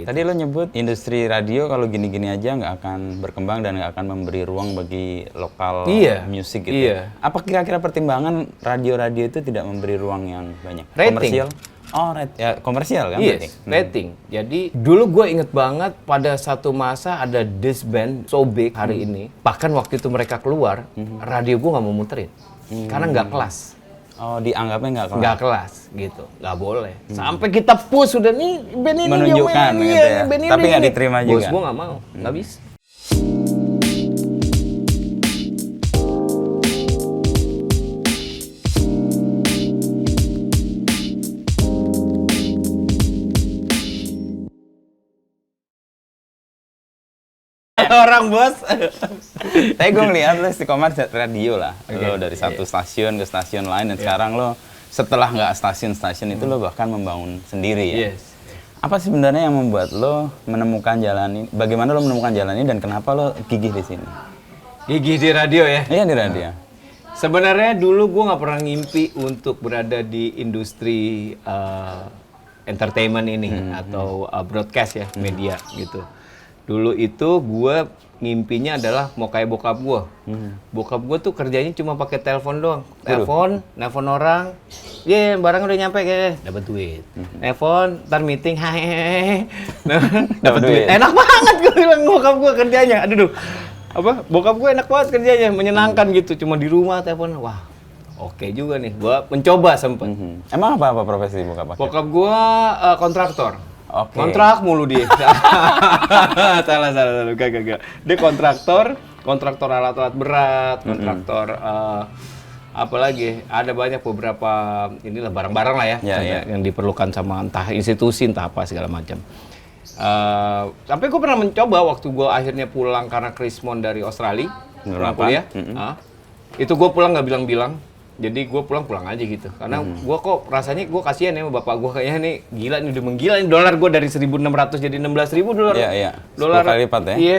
gitu. Tadi lo nyebut industri radio kalau gini-gini aja nggak akan berkembang dan nggak akan memberi ruang bagi lokal musik gitu. Iya. Apa kira-kira pertimbangan radio-radio itu tidak memberi ruang yang banyak? Rating. Komersial? Oh, ya komersial kan berarti? Yes, rating. Jadi dulu gue inget banget pada satu masa ada this band so big hari ini. Bahkan waktu itu mereka keluar, radio gue nggak mau muterin karena nggak kelas. Oh, dianggapnya nggak kelas? Nggak kelas, gitu. Nggak boleh. Sampai kita push udah nih band ini menunjukkan dia gitu ya. band ini, Tapi nggak diterima juga. Bos gue nggak mau, nggak bisa. Orang bos. Tapi gue ngeliat lo istiqomah radio lah. Lo dari satu stasiun ke stasiun lain dan sekarang lo setelah nggak stasiun-stasiun itu lo bahkan membangun sendiri ya. Yes. Apa sebenarnya yang membuat lo menemukan jalan ini? Bagaimana lo menemukan jalan ini dan kenapa lo gigih di sini? Gigih di radio ya? Iya di radio. Sebenarnya dulu gue nggak pernah ngimpi untuk berada di industri entertainment ini atau broadcast ya, media gitu. Dulu itu gue ngimpinya adalah mau kayak bokap gue. Bokap gue tuh kerjanya cuma pakai telepon doang. Nelpon orang. Barang udah nyampe kayak dapat duit. Nelpon, ntar meeting, dapat duit. Enak banget gue bilang bokap gue kerjanya. Aduh, bokap gue enak banget kerjanya, menyenangkan gitu. Cuma di rumah telepon. Wah, oke juga nih. Gue mencoba sempet. Emang apa profesi bokap? Bokap gue kontraktor. Oke. Kontrak mulu dia. salah. Gak. Dia kontraktor alat-alat berat, kontraktor apalagi ada banyak beberapa inilah barang-barang lah ya, yang diperlukan sama entah institusi entah apa segala macam. Sampai gue pernah mencoba waktu gue akhirnya pulang karena Krismon dari Australia, pulang kuliah. Itu gue pulang nggak bilang-bilang. Jadi gue pulang aja gitu, karena gue kok rasanya gue kasihan ya sama bapak gue, kayaknya nih gila nih, udah menggila nih, dolar gue dari 1.600 jadi 16.000 dolar. Iya. Dolar 10 kali lipat ya. Iya,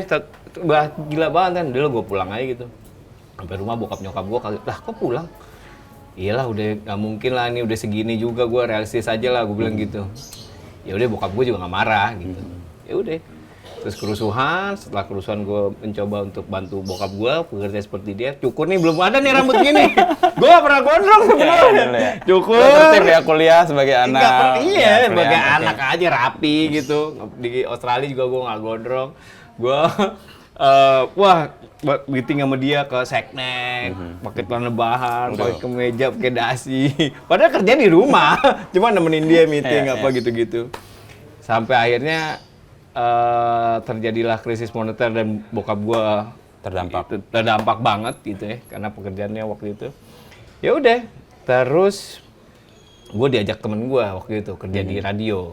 gila banget kan. Dulu gue pulang aja gitu. Sampai rumah bokap nyokap gue kaget, lah kok pulang? Iyalah udah nggak mungkin lah, nih udah segini juga, gue realistis aja lah, gue bilang gitu. Ya udah bokap gue juga nggak marah gitu. Ya udah. Terus kerusuhan, setelah kerusuhan gue mencoba untuk bantu bokap gue bekerja seperti dia. Cukur nih, belum ada nih rambut gini. Gue gak pernah gondrong sebenarnya. Cukur. Tertib ya kuliah sebagai anak. Iya, sebagai anak aja rapi gitu. Di Australia juga gue gak gondrong. Gue, meeting sama dia ke seknek, pakai celana bahan, pakai kemeja, pakai dasi. Padahal kerja di rumah, cuma nemenin dia meeting apa gitu-gitu. Sampai akhirnya terjadilah krisis moneter dan bokap gua terdampak banget gitu ya, karena pekerjaannya waktu itu. Ya udah, terus gua diajak temen gua waktu itu kerja di radio.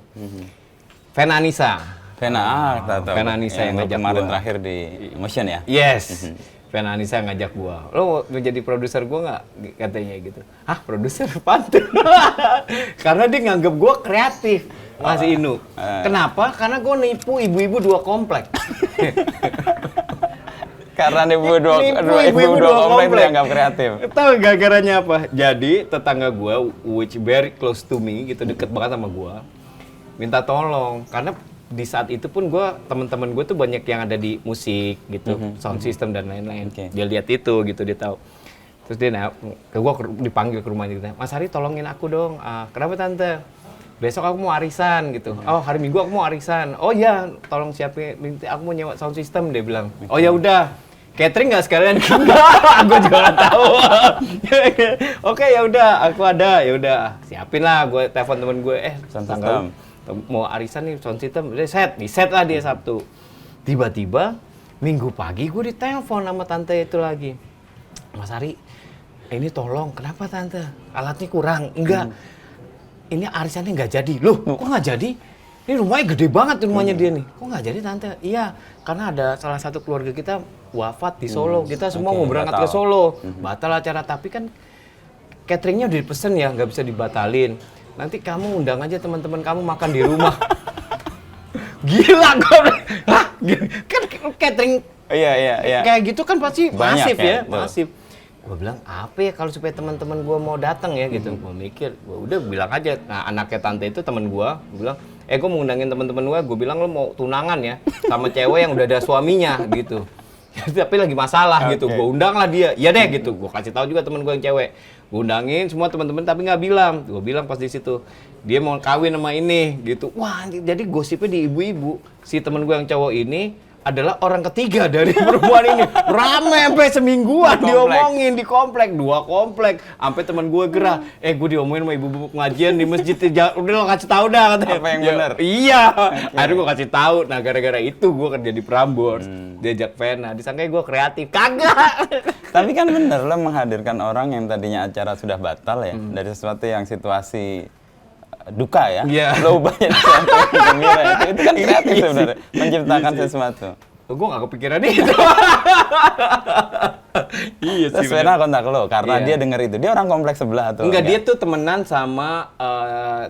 Vena Anissa yang ngajak kemarin gua. terakhir di Motion ya. Yes. Vena Anissa ngajak gua. Lo mau jadi produser gua nggak? Katanya gitu. Hah, produser pantun. Karena dia nganggep gua kreatif. Masih Inu. Kenapa? Karena gue nipu ibu-ibu 2 komplek. Karena nipu dua komplek dianggap kreatif. Tahu gara-garanya apa? Jadi tetangga gue, which very close to me, gitu, deket banget sama gue, minta tolong. Karena di saat itu pun teman-teman gue tuh banyak yang ada di musik gitu, sound system dan lain-lain. Dia lihat itu gitu, dia tahu. Terus dia gue dipanggil ke rumahnya gitu. Mas Hari tolongin aku dong. Kenapa tante? Besok aku mau arisan gitu. Oh, hari Minggu aku mau arisan. Oh iya, tolong siapin. Aku mau nyewa sound system, dia bilang. Oh ya udah. Catering nggak sekalian? Enggak, gue juga nggak tahu. Oke, ya udah, aku ada. Ya udah, siapin lah. Gue telepon temen gue. Sound system. Mau arisan nih sound system. Udah set lah dia Sabtu. Tiba-tiba Minggu pagi gue ditelepon sama tante itu lagi. Mas Ari, ini tolong. Kenapa tante? Alatnya kurang. Enggak. Ini arisannya nggak jadi. Loh, kok nggak jadi? Ini rumahnya gede banget rumahnya dia nih. Kok nggak jadi tante? Iya, karena ada salah satu keluarga kita wafat di Solo. Kita semua mau berangkat ke Solo. Batal acara, tapi kan cateringnya udah dipesen ya, nggak bisa dibatalin. Nanti kamu undang aja teman-teman kamu makan di rumah. Gila, kan catering kayak gitu kan pasti masif ya, masif. Gue bilang, apa ya kalau supaya teman-teman gue mau datang ya gitu. Gue mikir, gue udah bilang aja. Nah, anaknya tante itu teman gue bilang, gue mau ngundangin teman-teman gue bilang lo mau tunangan ya sama cewek yang udah ada suaminya gitu. Tapi lagi masalah gitu, gue undang lah dia, iya deh gitu, gue kasih tahu juga temen gue yang cewek, gue undangin semua teman-teman tapi nggak bilang, gue bilang pas di situ dia mau kawin sama ini gitu, wah jadi gosipnya di ibu-ibu si temen gue yang cowok ini adalah orang ketiga dari perempuan ini, rame sampai semingguan diomongin di komplek, 2 komplek, sampai teman gue gerah, gue diomongin sama ibu-ibu pengajian di masjid, udah lo kasih tahu dah katanya. Apa yang benar? Iya, akhirnya gue kasih tahu, nah gara-gara itu gue kerja di Prambors, diajak Vena, disangka gue kreatif, kagak. Tapi kan bener lo menghadirkan orang yang tadinya acara sudah batal ya, dari sesuatu yang situasi duka ya, lo ubah jadi sesuatu yang gembira, itu kan kreatif sebenarnya, menciptakan sesuatu. Gue gak kepikiran itu. Iya sih. Terus Vena kontak lo karena dia denger itu, dia orang kompleks sebelah atau enggak? Dia tuh temenan sama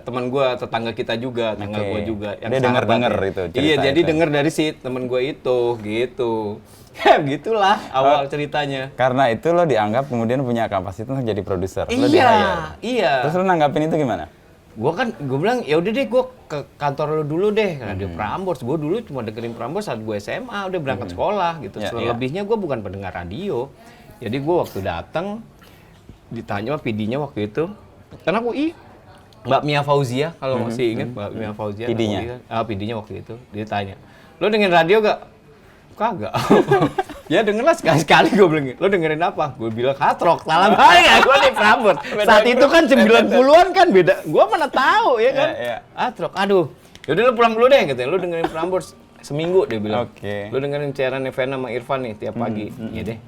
teman gue, tetangga kita juga, tetangga gue juga. Yang dia denger itu. Iya, jadi denger dari si temen gue itu, gitu. Ya gitulah awal ceritanya. Karena itu lo dianggap kemudian punya kapasitas untuk jadi produser. Lo di-hire. Iya. Terus lo nanggapin itu gimana? Gue bilang ya udah deh, gue ke kantor lo dulu deh, Radio Prambors. Gue dulu cuma dengerin Prambors saat gue SMA, udah berangkat sekolah gitu. Selebihnya gue bukan pendengar radio. Jadi gue waktu datang ditanya sama PD-nya waktu itu, karena aku Mbak Mia Fauzia kalau masih ingat Mbak Mia Fauzia. PD-nya? PD-nya waktu itu dia tanya, lo dengerin radio gak? Kagak. Ya denger lah sekali-sekali, gue bilang. Lo dengerin apa? Gue bilang hard rock. Salah banget gue di Prambors. Saat itu kan 90-an kan beda. Gue mana tahu ya kan. Hard rock. Aduh. Yaudah lo pulang dulu deh gitu. Lo dengerin Prambors seminggu dia bilang. Lo dengerin siaran Vena sama Irfan nih tiap pagi. Iya deh.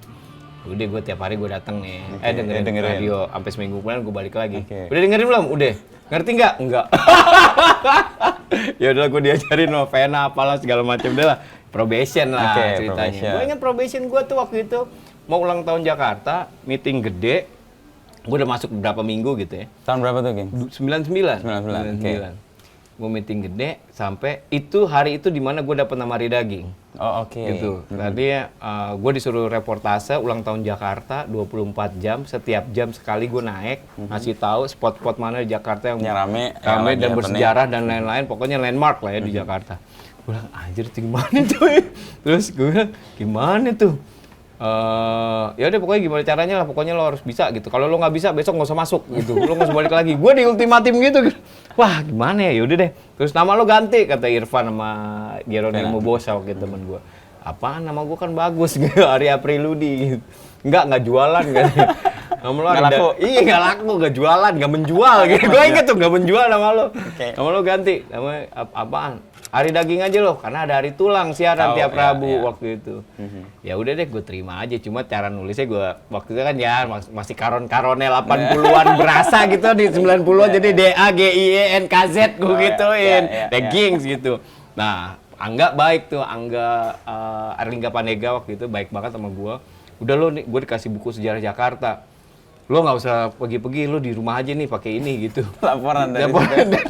Udah gue tiap hari gue datang nih. Dengerin radio sampai seminggu kemudian gue balik lagi. Udah dengerin belum? Udah. Ngerti nggak? Enggak. Ya udahlah gue diajarin sama Vena apalah segala macam deh lah. Probation lah ceritanya. Gue ingat probation gue tuh waktu itu mau ulang tahun Jakarta, meeting gede. Gue udah masuk beberapa minggu gitu ya. Tahun berapa tuh, Geng? 99. Gue meeting gede sampai itu hari itu di mana gue dapet nama Ridaging. Oh, oke. Gitu. Tadi gue disuruh reportase ulang tahun Jakarta 24 jam, setiap jam sekali gue naik, ngasih tahu spot-spot mana di Jakarta yang rame dan bersejarah dan lain-lain, pokoknya landmark lah ya di Jakarta. Gue bilang, anjir itu gimana tuh ya? Terus gue bilang, gimana tuh? Ya udah pokoknya gimana caranya lah, pokoknya lo harus bisa gitu. Kalau lo nggak bisa besok nggak usah masuk gitu, lo nggak usah balik lagi. Gue di ultimatum gitu. Wah gimana ya? Yaudah deh. Terus nama lo ganti kata Irfan sama Geronimo Bosa waktu temen gue. Apaan nama gue kan bagus gitu, Ari Apriludi. Gitu. Nggak jualan kan? Nama lo laku. Iya nggak laku, nggak jualan, nggak menjual gitu. Gue inget tuh nggak menjual nama lo. Nama lo ganti, nama apaan? Hari daging aja loh, karena ada hari tulang siaran tiap Rabu waktu itu. Ya udah deh, gue terima aja. Cuma cara nulisnya gue waktu itu kan ya masih karon-karonnya 80-an berasa gitu di 90-an jadi DAGIENKZ gue gituin, Dagings gitu. Nah, Angga baik tuh, Angga Erlingga Pandega waktu itu baik banget sama gue. Udah lo nih, gue dikasih buku sejarah Jakarta. Lo nggak usah pergi-pergi, lo di rumah aja nih pakai ini gitu. Laporan dari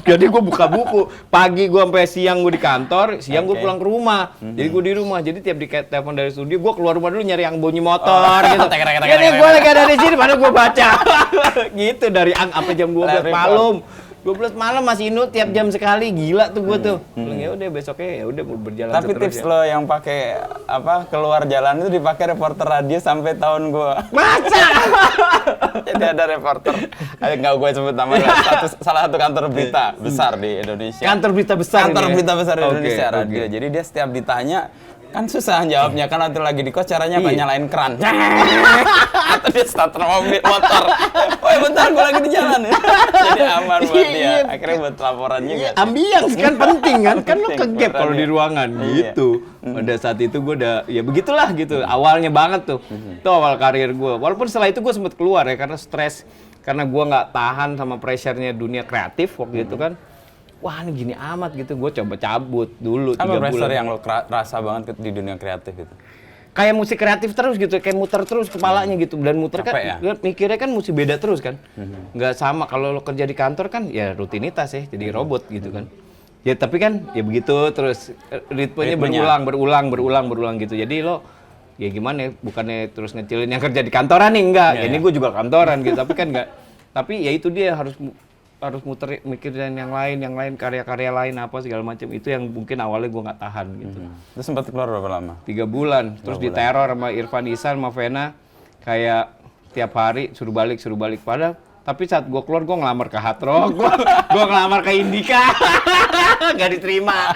Jadi gue buka buku, pagi gue sampai siang gue di kantor, siang gue pulang ke rumah. Jadi gue di rumah, jadi tiap di telepon dari studio, gue keluar rumah dulu nyari yang bunyi motor gitu. Ini gue lagi ada di sini, padahal gue baca. Gitu dari sampai jam 12 malam. 12 malam masih inut tiap jam sekali, gila tuh gue tuh. Bilang ya udah besoknya ya udah berjalan terus. Tapi tips lo yang pakai apa keluar jalan itu dipakai reporter radio sampai tahun gue. Masa? Jadi ada reporter, nggak gue sebut namanya, salah satu kantor berita besar di Indonesia. Kantor berita besar. Kantor berita besar di Indonesia radio. Jadi dia setiap ditanya kan susah jawabnya, kan waktu lagi di kos caranya nyalain keran atau dia starter mobil motor. Woi bentar gue lagi di jalan. Jadi aman buat dia. Akhirnya buat laporan juga. Ambience kan penting kan lo kegap kalau di ruangan gitu. Pada saat itu gue udah ya begitulah gitu. Awalnya banget tuh. Itu awal karir gue. Walaupun setelah itu gue sempet keluar ya karena stres, karena gue nggak tahan sama pressure-nya dunia kreatif waktu itu kan. Wah ini gini amat gitu, gue coba cabut dulu 3 bulan. Apa pressure yang lo rasa banget di dunia kreatif gitu? Kayak musik kreatif terus gitu, kayak muter terus kepalanya gitu. Dan muter kan, mikirnya kan mesti beda terus kan. Nggak sama, kalau lo kerja di kantor kan ya rutinitas ya, jadi robot gitu kan. Ya tapi kan ya begitu terus ritmenya berulang gitu. Jadi lo ya gimana ya, bukannya terus ngecilin yang kerja di kantoran nih, enggak. Ya ini gue juga kantoran gitu, tapi kan enggak. Tapi ya itu dia harus harus mikirin yang lain karya-karya lain apa segala macam. Itu yang mungkin awalnya gue nggak tahan gitu. Terus sempat keluar berapa lama? 3 bulan. Terus diteror sama Irfan Ihsan sama Vena kayak tiap hari suruh balik padahal. Tapi saat gue keluar, gue ngelamar ke Hard Rock, gue ngelamar ke Indika, gak diterima.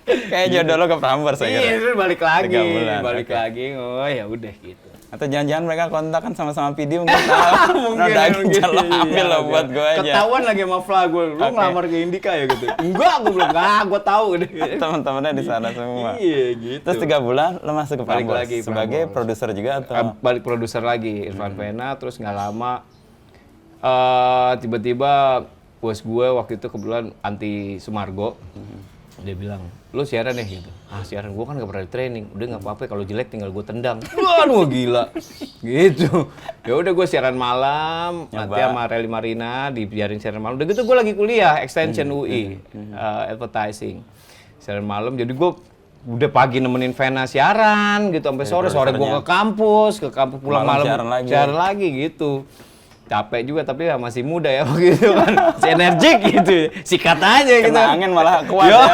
Kayak jodoh lo ke Prambors saya kira. Iya, terus balik lagi, 3 bulan, lagi. Oh ya udah gitu. Atau jangan-jangan mereka kontak kan sama-sama PD mungkin tahu. Daging jalan ambil lo buat gue aja. Ketahuan lagi sama Fla gue, lu ngelamar ke Indika ya gitu. Enggak, gue bilang, enggak, gue tahu. Teman-temannya di sana semua. Iya gitu. Terus 3 bulan lo masuk ke Balik Prambors lagi, sebagai Prambors. produser juga atau? Balik produser lagi, Irfan Vena, terus nggak lama tiba-tiba bos gue waktu itu kebetulan anti Sumargo, dia bilang, lo siaran ya gitu. Ah siaran, gue kan gak pernah di training, udah nggak apa-apa kalau jelek tinggal gue tendang. Waduh gila, gitu. Ya udah gue siaran malam, nanti sama Rally Marina dibiarin siaran malam. Udah gitu gue lagi kuliah extension UI, advertising, siaran malam. Jadi gue udah pagi nemenin Vena siaran gitu sampai sore gue ke kampus pulang malam siaran lagi gitu. Capek juga tapi ya masih muda ya begitu kan, masih energik gitu, sikat aja gitu. Kena angin malah kuat ya,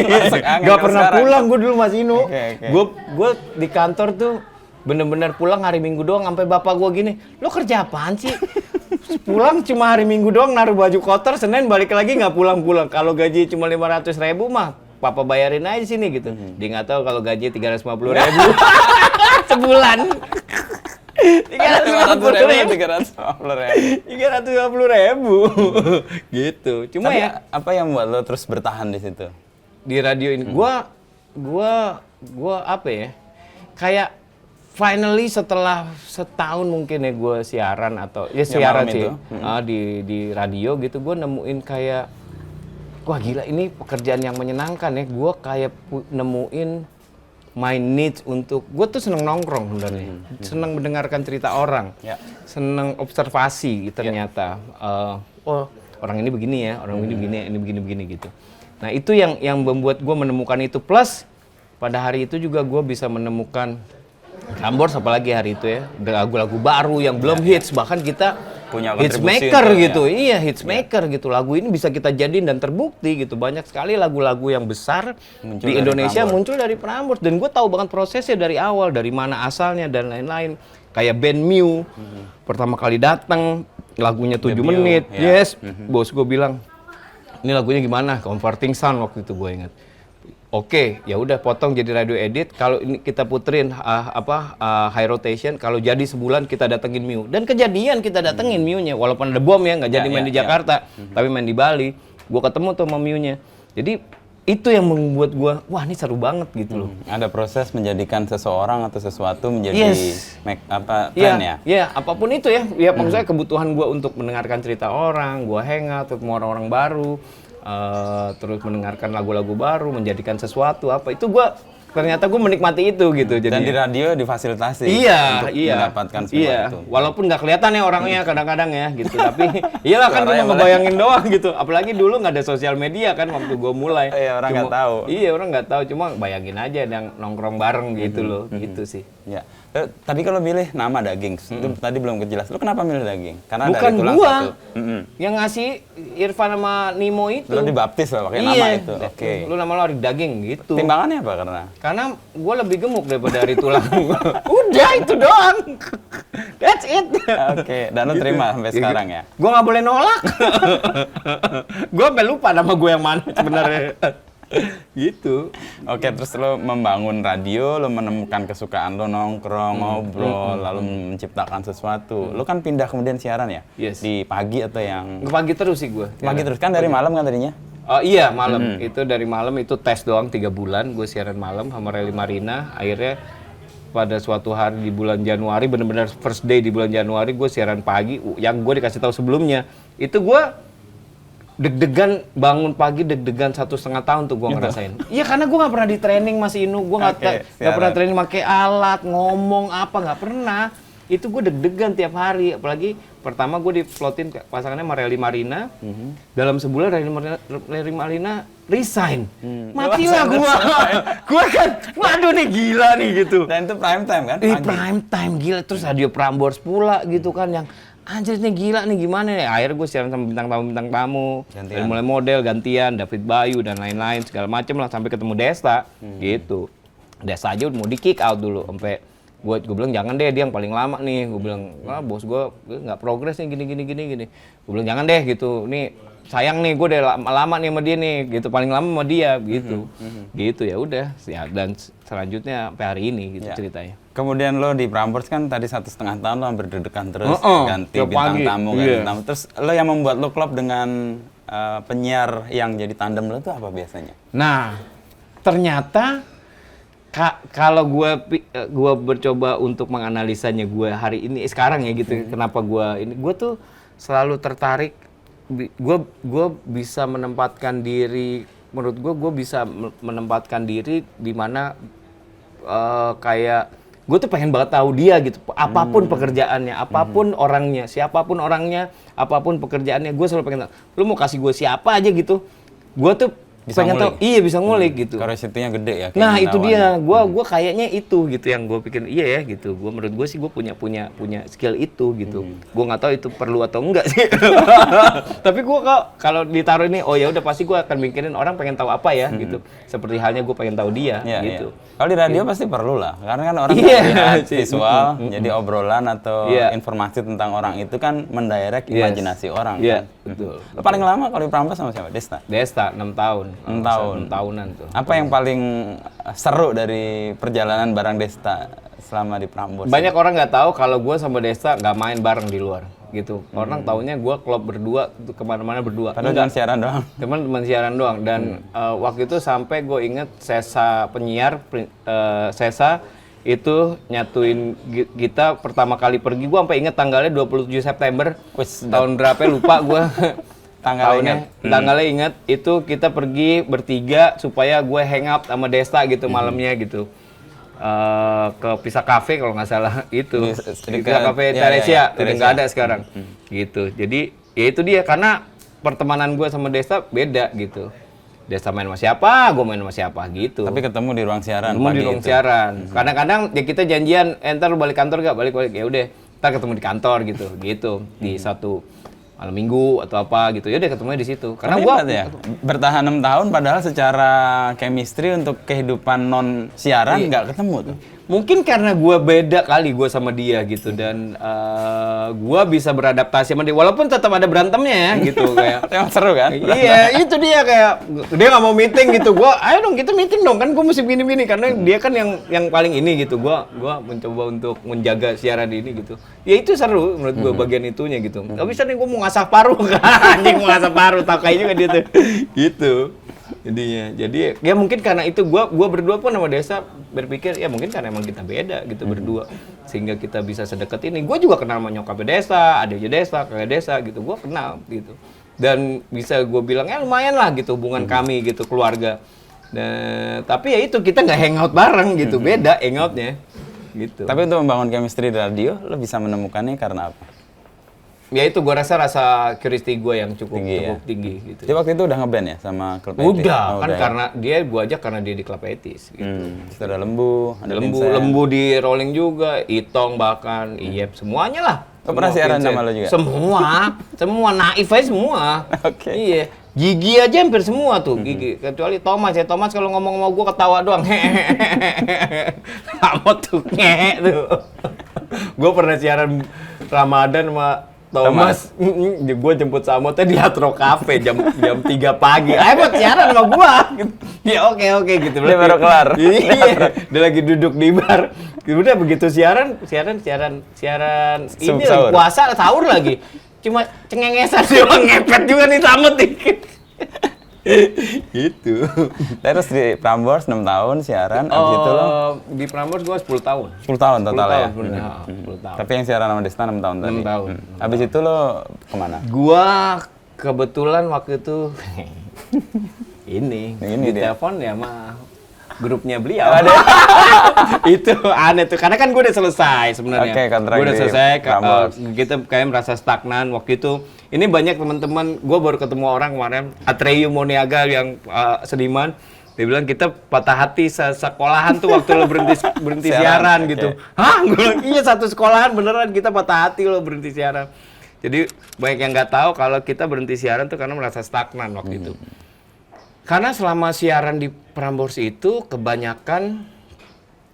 masuk angin. Gak pernah sekarang pulang gue dulu Mas Ino. Okay. Gue di kantor tuh bener-bener pulang hari Minggu doang, sampai bapak gue gini, lo kerja apaan sih? Pulang cuma hari Minggu doang, naruh baju kotor, Senin balik lagi nggak pulang-pulang. Kalau gaji cuma 500.000 mah papa bayarin aja sini gitu. Dia nggak tahu kalau gaji 350.000 sebulan. 350.000 gitu. Cuma tapi ya apa yang buat lo terus bertahan di situ di radio ini? Gua apa ya? Kayak finally setelah setahun mungkin ya gue siaran atau ya siaran sih di radio gitu, gue nemuin kayak wah gila ini pekerjaan yang menyenangkan ya. Gue kayak nemuin my needs untuk, gue tuh seneng nongkrong sebenarnya, seneng mendengarkan cerita orang, seneng observasi ternyata. Oh orang ini begini ya, orang ini begini gitu. Nah itu yang membuat gue menemukan itu, plus pada hari itu juga gue bisa menemukan Prambors, apalagi hari itu ya, lagu-lagu baru yang belum hits, bahkan kita punya hitsmaker gitu, iya hitsmaker gitu. Lagu ini bisa kita jadiin dan terbukti gitu. Banyak sekali lagu-lagu yang besar di Indonesia muncul dari Prambors, dan gue tahu banget prosesnya dari awal, dari mana asalnya dan lain-lain. Kayak band Mew, pertama kali datang lagunya 7 menit, bos gue bilang, ini lagunya gimana? Comforting Sound waktu itu gue ingat. Oke, ya udah potong jadi radio edit. Kalau ini kita puterin high rotation, kalau jadi sebulan kita datengin Mew. Dan kejadian kita datengin Mew-nya, walaupun ada bom ya, nggak jadi main di Jakarta, tapi main di Bali. Gue ketemu tuh sama Mew-nya. Jadi itu yang membuat gue, wah ini seru banget gitu loh. Ada proses menjadikan seseorang atau sesuatu menjadi tren ya? Iya, apapun itu ya. Ya maksudnya kebutuhan gue untuk mendengarkan cerita orang, gue hangout ketemu orang-orang baru. Terus mendengarkan lagu-lagu baru, menjadikan sesuatu apa itu ternyata gue menikmati itu gitu. Dan di radio difasilitasi untuk mendapatkan semua itu. Walaupun nggak kelihatan ya orangnya kadang-kadang ya gitu, tapi iyalah kan gue ngebayangin doang gitu. Apalagi dulu nggak ada sosial media kan waktu gue mulai. Orang nggak tahu. Iya orang nggak tahu, cuma bayangin aja yang nongkrong bareng gitu loh, gitu sih. Ya. Tadi kalau milih nama Daging, itu tadi belum kejelas. Lu kenapa milih Daging? Karena bukan dari tulang gua satu. yang ngasih Irfan sama Nimo itu. Lu dibaptis lah pakai nama itu. Oke. Lu nama lu Ari Daging gitu. Timbangannya apa karena gua lebih gemuk daripada Ari Tulang. Udah itu doang. That's it. Oke, dan lu terima sampai sekarang ya? Gua nggak boleh nolak. Gua sampai lupa nama gua yang mana sebenarnya. Gitu. Oke, terus lo membangun radio, lo menemukan kesukaan lo nongkrong, ngobrol, lalu menciptakan sesuatu. Lo kan pindah kemudian siaran ya? Yes. Di pagi atau yang... Pagi terus sih gue. Pagi terus, kan dari malam kan tadinya? Oh iya, malam. Itu dari malam, itu tes doang 3 bulan. Gue siaran malam sama Rally Marina. Akhirnya pada suatu hari di bulan Januari, benar-benar first day di bulan Januari, gue siaran pagi. Yang gue dikasih tahu sebelumnya, itu gue deg-degan bangun pagi, deg-degan 1,5 tahun tuh gue ngerasain. Iya karena gue nggak pernah di training Mas Inu, gue nggak pernah training pakai alat, ngomong apa nggak pernah. Itu gue deg-degan tiap hari, apalagi pertama gue diplotin pasangannya sama Rally Marina. Dalam sebulan Rally Marina resign. Matilah gue kan, waduh nih gila nih gitu. Dan itu prime time kan? Prime time gila, terus radio Prambors pula gitu kan yang anjir nih gila nih gimana nih. Akhirnya gue siaran sama bintang tamu. Gantian. Dari mulai model, gantian, David Bayu dan lain-lain segala macem lah sampai ketemu Desta gitu. Desta aja mau di kick out dulu sampai gue bilang jangan deh dia yang paling lama nih. Gue bilang bos gue nggak progres nih gini. Gue bilang jangan deh gitu. Nih sayang nih gue udah lama nih sama dia nih gitu, paling lama sama dia gitu. Gitu ya udah. Ya, dan selanjutnya sampai hari ini gitu ceritanya. Kemudian lo di Prambors kan tadi 1,5 tahun lo hampir deg-degan terus ganti tiap bintang pagi. tamu. Terus lo yang membuat lo klop dengan penyiar yang jadi tandem lo itu apa biasanya? Nah, ternyata kalau gue bercoba untuk menganalisanya gue hari ini sekarang ya gitu, kenapa gue tuh selalu tertarik, gue bisa menempatkan diri, menurut gue bisa menempatkan diri di mana kayak gue tuh pengen banget tahu dia gitu, apapun pekerjaannya, apapun orangnya, siapapun orangnya, apapun pekerjaannya, gue selalu pengen tahu. Lu mau kasih gue siapa aja gitu, gue tuh Bisa pengen tahu, ngulik. iya bisa ngulik gitu. Curiosity-nya gede ya. Nah itu dia, keingintahuannya. gue kayaknya itu gitu yang gue pikir iya ya gitu. Gue menurut gue sih gue punya skill itu gitu. Gue nggak tahu itu perlu atau enggak sih. Tapi gue kalau ditaruh ini, oh ya udah pasti gue akan mikirin orang pengen tahu apa ya gitu. Seperti halnya gue pengen tahu dia Iya, gitu. iya. Kalau di radio pasti perlu lah, karena kan orang Iya, nggak lihat sih. visual, jadi obrolan atau Iya. informasi tentang orang itu kan mendirect imajinasi orang. Iya, Kan? betul. Lo paling lama kalau di Prambors sama siapa? Desta? Desta 6 tahun. 6 tahun. 6 tahunan tuh. Apa yang paling seru dari perjalanan bareng Desta selama di Prambors? Banyak orang nggak tahu kalau gue sama Desta nggak main bareng di luar gitu. Orang taunya gue klub berdua, kemana-mana berdua. Padahal cuma siaran doang. Teman siaran doang dan waktu itu sampai gue inget Sesa penyiar Sesa itu nyatuin kita pertama kali pergi, gue sampai inget tanggalnya 27 September. Wis, Tahun berapa lupa gue. Tanggalnya Tanggalnya inget itu kita pergi bertiga supaya gue hangout sama Desta gitu malamnya gitu. Ke Pisa Cafe kalau nggak salah itu. Pisa Cafe Teresia udah nggak ada sekarang. Gitu. Jadi ya itu dia karena pertemanan gue sama Desta beda gitu. Desta main sama siapa, gue main sama siapa gitu. Tapi ketemu di ruang siaran. Ketemu di pagi ruang itu. siaran. Kadang-kadang ya kita janjian, entar lu balik kantor gak? Balik. Ya udah, kita ketemu di kantor gitu. Di satu malam minggu atau apa gitu. Ya udah ketemunya di situ. Karena Tapi gua hebat ya, bertahan 6 tahun padahal secara chemistry untuk kehidupan non siaran nggak ketemu tuh. mungkin karena gua beda kali gua sama dia gitu dan gua bisa beradaptasi sama dia walaupun tetap ada berantemnya ya gitu kayak Emang seru kan? iya, itu dia kayak dia nggak mau meeting gitu. Gua, ayo dong kita meeting dong kan. Gua mesti gini-gini karena dia kan yang paling ini gitu. Gua mencoba untuk menjaga siaran ini gitu. Ya itu seru menurut gua bagian itunya gitu. Gak bisa nih gua mau ngasah paruh kan. Anjing mau ngasah paruh tau kayak juga dia tuh. Gitu. Jadinya. Jadi ya mungkin karena itu gua berdua pun sama Desa berpikir ya mungkin karena emang kita beda gitu berdua sehingga kita bisa sedekat ini. Gua juga kenal sama nyokapnya Desa, adiknya Desa, kakak Desa gitu. Gua kenal gitu. Dan bisa gue bilang ya lumayan lah gitu hubungan kami gitu keluarga. Nah, tapi ya itu kita nggak hangout bareng gitu, beda hangoutnya gitu. Tapi untuk membangun chemistry di radio, lo bisa menemukannya karena apa? Ya itu gue rasa curiosity gue yang cukup tinggi gitu. Jadi waktu itu udah ngeband ya sama klub Udah Etis? kan Udah ya? karena dia gue ajak karena dia di klub Etis gitu. Terus ada lembu, ada Vincent. Lembu di rolling juga, Itong bahkan, Iyep semuanya lah. Lo pernah Semua siaran Vincent. sama lo juga? Semua naif aja semua. Oke. Iya. Gigi aja hampir semua tuh, Gigi. Kecuali Thomas ya, Thomas kalau ngomong sama gua ketawa doang. Kamu tuh ngehe tuh. Gua pernah siaran Ramadan sama Thomas. Gua jemput Samotnya di Atro Cafe jam 3 pagi. Ayo buat siaran sama gua. Ya oke gitu. Dia baru kelar. Iya. Dia lagi duduk di bar. Udah begitu siaran ini Sahur. puasa sahur lagi. Cuma cengengesan doang ngepet juga nih Samot dikit. Gitu. Terus di Prambors 6 tahun siaran, abis itu lo Di Prambors gua 10 tahun. 10 tahun total 10 ya? tahun, bener. 10 tahun. Tapi yang siaran sama Desta 6 tahun tadi? 6 tahun. Abis itu lo kemana? Gua kebetulan waktu itu ini dia. ditelepon ya sama grupnya beliau. Itu aneh tuh karena kan gue udah selesai sebenarnya. Oke, kontrak Gue udah di selesai. Prambors. Kita kayak merasa stagnan waktu itu. Ini banyak teman-teman. Gue baru ketemu orang kemarin Atreyu Moniaga yang seniman. Dia bilang kita patah hati sekolahan tuh waktu lo berhenti siaran gitu. Oke. Hah? Gue bilang iya satu sekolahan beneran kita patah hati lo berhenti siaran. Jadi banyak yang nggak tahu kalau kita berhenti siaran tuh karena merasa stagnan waktu itu. Karena selama siaran di Prambors itu kebanyakan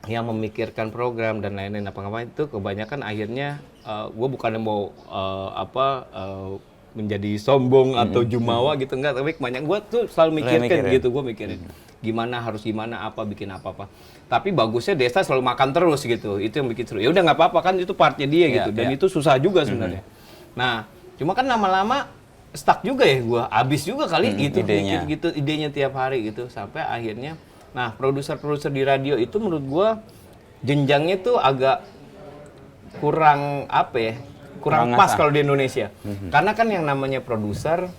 yang memikirkan program dan lain-lain apa-apa itu kebanyakan akhirnya gue bukannya mau menjadi sombong atau jumawa gitu enggak, tapi banyak gue tuh selalu mikirkan gitu, gue mikirin gimana apa bikin apa-apa. Tapi bagusnya Desta selalu makan terus gitu, itu yang bikin seru. Ya udah nggak apa-apa kan, itu partnya dia gitu, dan itu susah juga sebenarnya. Nah cuma kan lama-lama stuck juga ya gue, habis juga kali gitu idenya. mikir gitu idenya tiap hari gitu sampai akhirnya. Nah, produser-produser di radio itu menurut gua jenjangnya tuh agak kurang apa ya? Kurang pas kalau di Indonesia. Karena kan yang namanya produser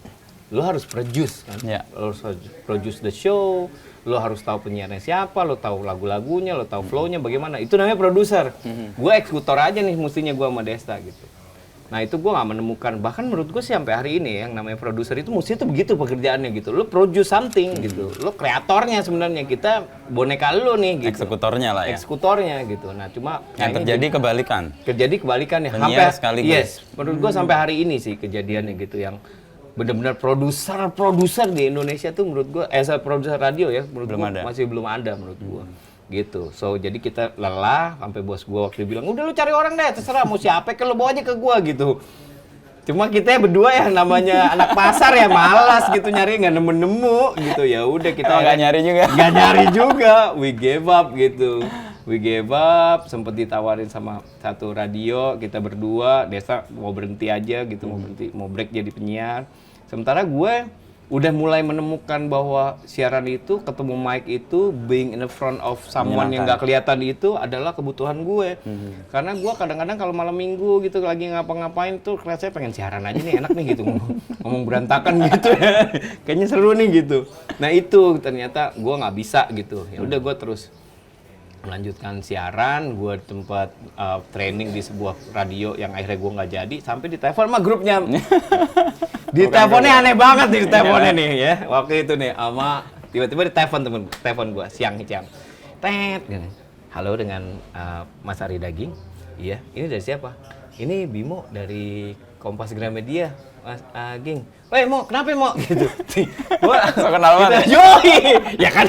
lo harus produce kan. Lo harus produce the show, lo harus tahu penyiarnya siapa, lo tahu lagu-lagunya, lo tahu flow-nya bagaimana. Itu namanya produser. Gua eksekutor aja nih mestinya gua sama Desta gitu. Nah itu gue nggak menemukan, bahkan menurut gue sih sampai hari ini yang namanya produser itu mesti itu begitu pekerjaannya gitu. Lo produce something gitu, lo kreatornya sebenarnya, kita boneka lo nih gitu. Eksekutornya lah ya. Eksekutornya gitu. Nah cuma yang terjadi kebalikan. Kebalikan ya. Penyiar sekaligus. Yes, menurut gue sampai hari ini sih kejadiannya gitu yang benar-benar produser di Indonesia tuh menurut gue, produser radio ya, menurut gue masih belum ada menurut gue. Gitu, so jadi kita lelah sampai bos gua waktu bilang udah lu cari orang deh terserah mau siapa ke lu bawa aja ke gua gitu. Cuma kita berdua ya namanya anak pasar ya malas gitu nyari nggak nemu gitu, ya udah kita nggak nyari juga, we gave up gitu, sempet ditawarin sama satu radio kita berdua, Desa mau berhenti aja gitu, mau break jadi penyiar, sementara gue udah mulai menemukan bahwa siaran itu, ketemu mic itu, being in the front of someone yang nggak kelihatan itu adalah kebutuhan gue. Karena gue kadang-kadang kalau malam minggu gitu lagi ngapa-ngapain tuh rasanya pengen siaran aja nih, enak nih gitu ngomong berantakan gitu ya. Kayaknya seru nih gitu. Nah itu ternyata gue nggak bisa gitu. Ya udah gue terus melanjutkan siaran, gue tempat training di sebuah radio yang akhirnya gue nggak jadi, sampai ditelepon sama grupnya. Di teleponnya aneh banget di teleponnya nih ya. Waktu itu nih sama tiba-tiba telepon gue siang. Tet gini. Halo dengan Mas Ari Daging. Iya, ini dari siapa? Ini Bimo dari Kompas Gramedia, Mas Aging. Woi, Mo, kenapa Mo? Gitu. Gua so kenal banget. Yoi. Ya kan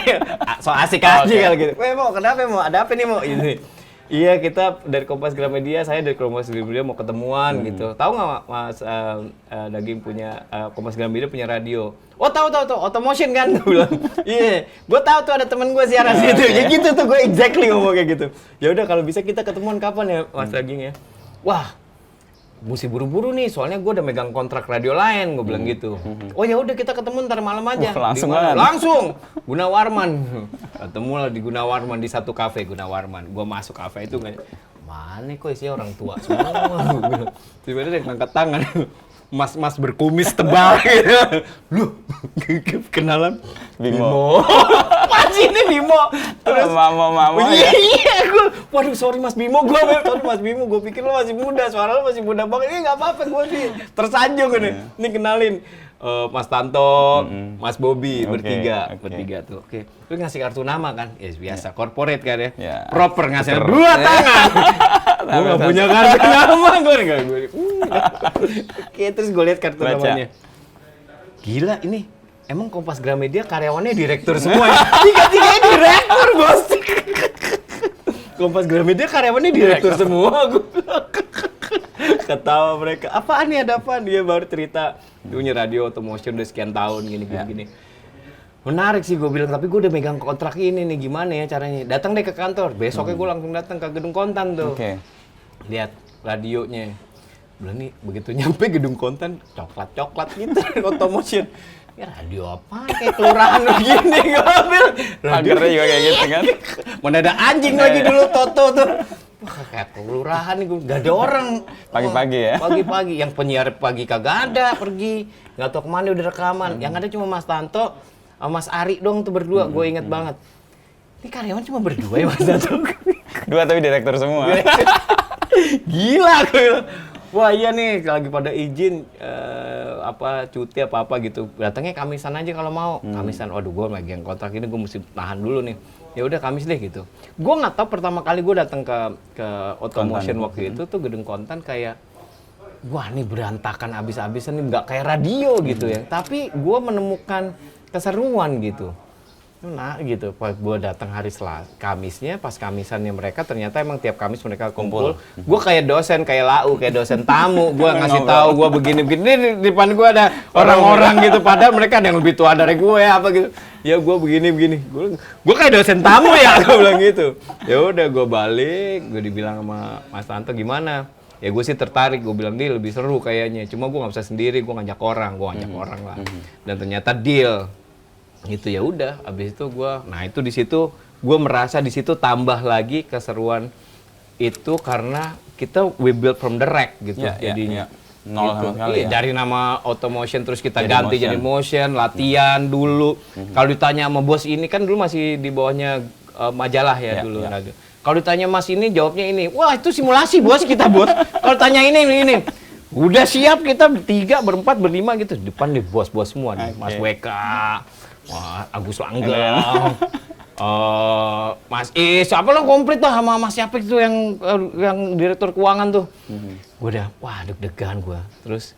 so asik aja kalau gitu. Woi, Mo, kenapa Mo? Ada apa nih Mo? Ini. Iya, kita dari Kompas Gramedia, saya dari Kompas Gramedia mau ketemuan gitu. Tahu nggak Mas Daging punya Kompas Gramedia punya radio? Oh tahu, Automotion kan? Gue bilang. Iya, gue tahu tuh ada temen gue siaran situ. Ya gitu tuh gue exactly ngomong kayak gitu. Ya udah kalau bisa kita ketemuan kapan ya Mas Daging ya? Wah, mesti buru-buru nih, soalnya gue udah megang kontrak radio lain, gue bilang gitu. Oh ya udah kita ketemu ntar malam aja. Langsung Gunawarman. Ketemu lah di Gunawarman di satu kafe Gunawarman. Gue masuk kafe itu nggak, mana kok isinya orang tua semua. Tiba-tiba dia ngangkat tangan. Mas berkumis tebal gitu. Lu kenalan Bimo. Masih ini Bimo. Terus mama ya. Iya, gue. Waduh, sorry Mas Bimo, gue pikir lo masih muda, suara lo masih muda banget. Ini nggak apa-apa, gue sih tersanjung ini. Ini kenalin Mas Tanto, Mas Bobby, bertiga tuh. Oke. Lu ngasih kartu nama kan? Ya biasa, corporate kan ya. Proper ngasih 2 tangan. Gue nggak punya kartu nama, gue. Oke, terus gue lihat kartu namanya. Gila ini, emang Kompas Gramedia karyawannya direktur semua ya? Tiga-tiganya direktur, bos. Kompas Gramedia karyawannya direktur semua. Ketawa mereka, apaan nih, ada apaan? Dia baru cerita, dia punya radio Automotion udah sekian tahun, gini. Menarik sih gue bilang, tapi gue udah megang kontrak ini nih, gimana ya caranya? Datang deh ke kantor, besoknya gue langsung datang ke Gedung Kontan tuh. Lihat radionya. Bilang nih, begitu nyampe Gedung Kontan, coklat gitu, Automotion. Ya radio apa? Kayak kelurahan begini, gue bilang. Pagernya juga kayak gitu kan? Mana ada anjing lagi dulu, Toto tuh. Wah, kayak kelurahan nih, gak ada orang. Pagi-pagi ya? Pagi-pagi, yang penyiar pagi kagak ada, pergi. Nggak tahu kemana udah rekaman. Yang ada cuma Mas Tanto, sama Mas Ari dong tuh berdua, gue inget banget. Ini karyawan cuma berdua ya Mas Tanto? 2 tapi direktur semua. Gila, gue bilang. Wah iya nih, lagi pada izin cuti apa gitu. Datangnya Kamisan aja kalau mau. Kamisan, waduh gue megang kontrak ini, gue mesti tahan dulu nih. Ya udah Kamis deh gitu. Gue nggak tahu pertama kali gue datang ke Automotion waktu itu tuh Gedung Kontan kayak wah ini berantakan abis-abisan, ini nggak kayak radio gitu ya. Tapi gue menemukan keseruan gitu. Nah gitu, pas gue datang hari Kamisnya, pas Kamisannya mereka ternyata emang tiap Kamis mereka kumpul. Gue kayak dosen, kayak lau, kayak dosen tamu. Gue ngasih tahu gue begini-begini. Di depan gue ada orang-orang gitu, padahal mereka ada yang lebih tua dari gue ya apa gitu. Ya gue begini-begini. Gue kayak dosen tamu ya, gue bilang gitu. Ya udah gue balik, gue dibilang sama Mas Tanto gimana? Ya gue sih tertarik, gue bilang dia lebih seru kayaknya. Cuma gue nggak bisa sendiri, gue ngajak orang lah. Dan ternyata deal. Gitu ya udah, abis itu itu di situ gue merasa di situ tambah lagi keseruan itu karena kita we build from the rack gitu jadinya. Nol gitu. sama sekali ya. Dari nama Automotion terus kita Jadi ganti motion. jadi motion, latihan dulu. Kalau ditanya sama bos ini kan dulu masih di bawahnya majalah ya dulu. Kalau ditanya Mas ini jawabnya ini, wah itu simulasi bos kita bos. Kalau tanya ini. Udah siap kita bertiga, berempat, berlima gitu. Depan nih bos-bos semua nih, Mas WK, wah, Agus Langgeng, Mas siapa lo komplit lah sama Mas siapa itu yang direktur keuangan tuh. Gue udah, wah deg-degan gue. Terus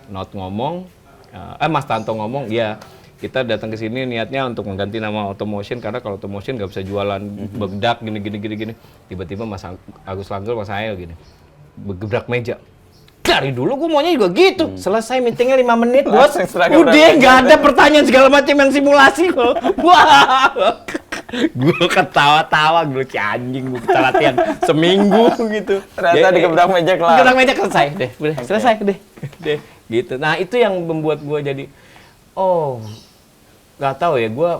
Mas Tanto ngomong, ya kita datang ke sini niatnya untuk mengganti nama Automotion karena kalau Automotion nggak bisa jualan bedak gini. Tiba-tiba Mas Agus Langgeng, Mas Ael gini, gebrak meja. Dari dulu gue maunya juga gitu. Selesai meetingnya 5 menit, bos. Udah nggak ada pertanyaan segala macam yang simulasi kok. Wah, gue ketawa-tawa, gue anjing, gue kita latihan seminggu gitu. Ternyata digebrak meja kelar. Gebrak meja selesai deh, selesai deh. Gitu. Nah itu yang membuat gue jadi, nggak tahu ya, gue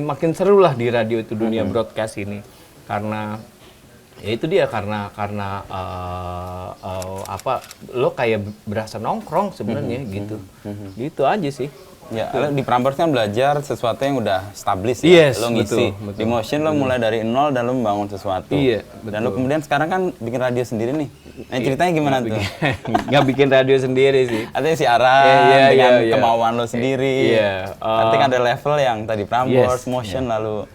makin seru lah di radio itu dunia broadcast ini karena ya itu dia karena lo kayak berasa nongkrong sebenarnya gitu aja sih. Ya, di Prambors kan belajar sesuatu yang udah established ya. Lo ngisi. Betul. Di Motion lo mulai dari nol dan lo membangun sesuatu. Iya, dan lo kemudian sekarang kan bikin radio sendiri nih. Nah, ceritanya gimana tuh? Nggak bikin radio sendiri sih. Artinya siaran dengan kemauan lo sendiri. Nanti kan ada level yang tadi Prambors, Motion lalu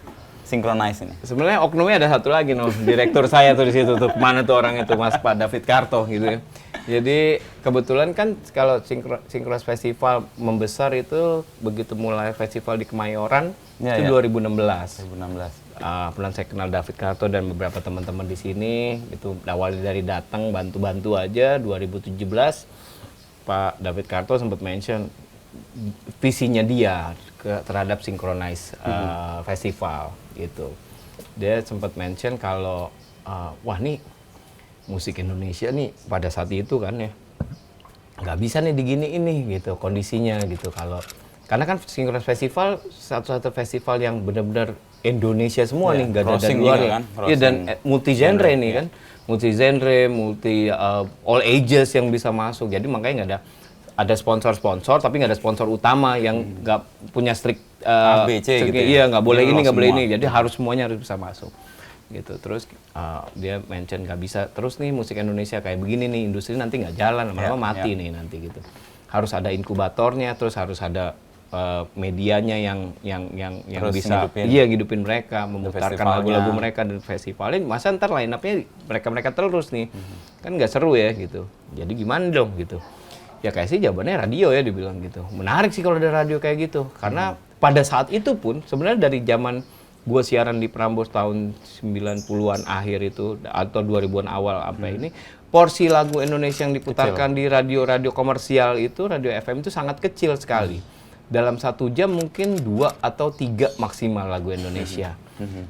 Synchronize ini. Sebenarnya oknumnya ada satu lagi, direktur saya tuh di situ tuh. Mana tuh orang itu, Mas Pak David Karto gitu ya. Jadi kebetulan kan kalau Synchronize Festival membesar itu begitu mulai festival di Kemayoran itu 2016. Kemudian saya kenal David Karto dan beberapa teman-teman di sini. Itu awalnya dari datang bantu-bantu aja. 2017 Pak David Karto sempat mention visinya dia terhadap Synchronize Festival gitu. Dia sempat mention kalau wah nih musik Indonesia nih pada saat itu kan ya nggak bisa nih digini ini gitu kondisinya gitu karena kan Synchronize Festival satu-satu festival yang benar-benar Indonesia semua nih nggak ada dari luar kan? Iya dan multi genre nih kan multi genre all ages yang bisa masuk jadi makanya nggak ada sponsor tapi nggak ada sponsor utama yang nggak punya strict ABC gitu iya nggak boleh ini nggak boleh ini jadi semuanya harus bisa masuk gitu terus dia mention nggak bisa terus nih musik Indonesia kayak begini nih industri nanti nggak jalan lama-lama mati nih nanti gitu harus ada inkubatornya terus harus ada medianya yang terus bisa hidupin mereka memutarkan lagu-lagu mereka dan festivalin masa ntar line up-nya mereka terus nih kan nggak seru ya gitu jadi gimana dong gitu ya kayak sih jawabannya radio ya dibilang gitu menarik sih kalau ada radio kayak gitu karena pada saat itu pun sebenarnya dari zaman gue siaran di Prambors tahun 90-an akhir itu atau 2000-an awal ini porsi lagu Indonesia yang diputarkan di radio-radio komersial itu radio FM itu sangat kecil sekali dalam 1 jam mungkin 2 atau 3 maksimal lagu Indonesia.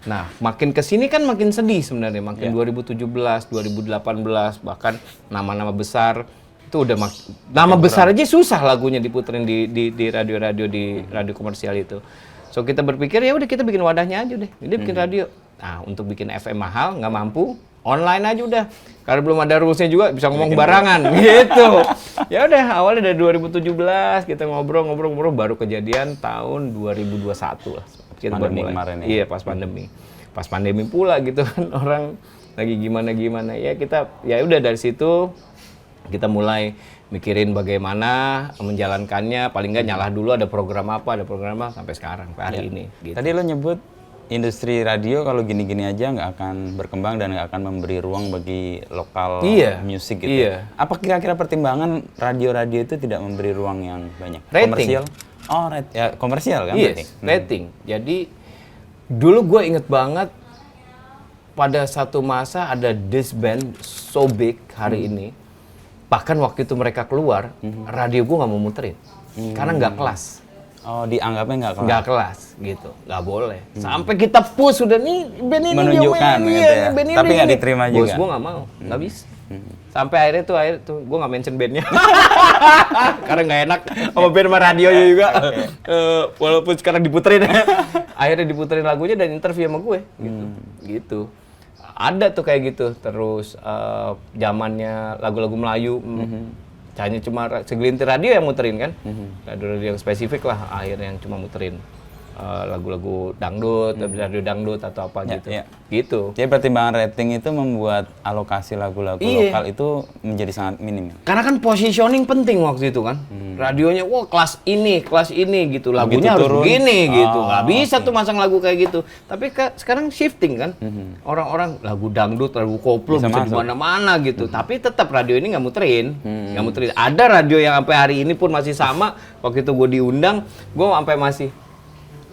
Nah makin kesini kan makin sedih sebenarnya makin 2017, 2018 bahkan nama-nama besar itu udah nama besar aja susah lagunya diputerin di radio-radio di radio komersial itu. So kita berpikir ya udah kita bikin wadahnya aja deh. Ini bikin radio. Nah, untuk bikin FM mahal nggak mampu, online aja udah. Karena belum ada rumusnya juga bisa ngomong barangan gitu. Ya udah awalnya dari 2017 kita ngobrol baru kejadian tahun 2021 lah. Kita baru mulai. Kemarin, ya? Iya, pas pandemi. Pas pandemi pula gitu kan orang lagi gimana ya kita ya udah dari situ kita mulai mikirin bagaimana menjalankannya, paling nggak nyalah dulu ada program apa sampai sekarang, sampai hari ini. Gitu. Tadi lo nyebut industri radio kalau gini-gini aja nggak akan berkembang dan nggak akan memberi ruang bagi lokal musik gitu. Apa kira-kira pertimbangan radio-radio itu tidak memberi ruang yang banyak? Rating. Komersial? Oh, ya komersial kan berarti? Rating. Jadi dulu gue inget banget pada satu masa ada this band so big hari ini. Bahkan waktu itu mereka keluar, radio gue nggak mau muterin karena nggak kelas. Oh, dianggapnya nggak kelas? Nggak kelas, gitu. Nggak boleh. Sampai kita push udah nih, band ini menunjukkan dia gitu ya. band Tapi ini. nggak diterima juga? Bos gue nggak mau, nggak bisa. Sampai akhirnya tuh, gue nggak mention bandnya. Karena nggak enak sama band sama radionya juga. Walaupun sekarang diputerin. Akhirnya diputerin lagunya dan interview sama gue, gitu. Ada tuh kayak gitu. Terus zamannya lagu-lagu Melayu. Hanya cuma segelintir radio yang muterin kan, radio yang spesifik lah akhirnya yang cuma muterin lagu-lagu dangdut, radio dangdut atau apa gitu. Jadi pertimbangan rating itu membuat alokasi lagu-lagu lokal itu menjadi sangat minim. Karena kan positioning penting waktu itu kan, radionya wah kelas ini gitu, lagunya harus begini gitu, nggak bisa tuh masang lagu kayak gitu. Tapi sekarang shifting kan, orang-orang lagu dangdut, lagu koplo bisa di mana-mana gitu. Tapi tetap radio ini nggak muterin. Ada radio yang sampai hari ini pun masih sama. Waktu itu gue diundang, gue sampai masih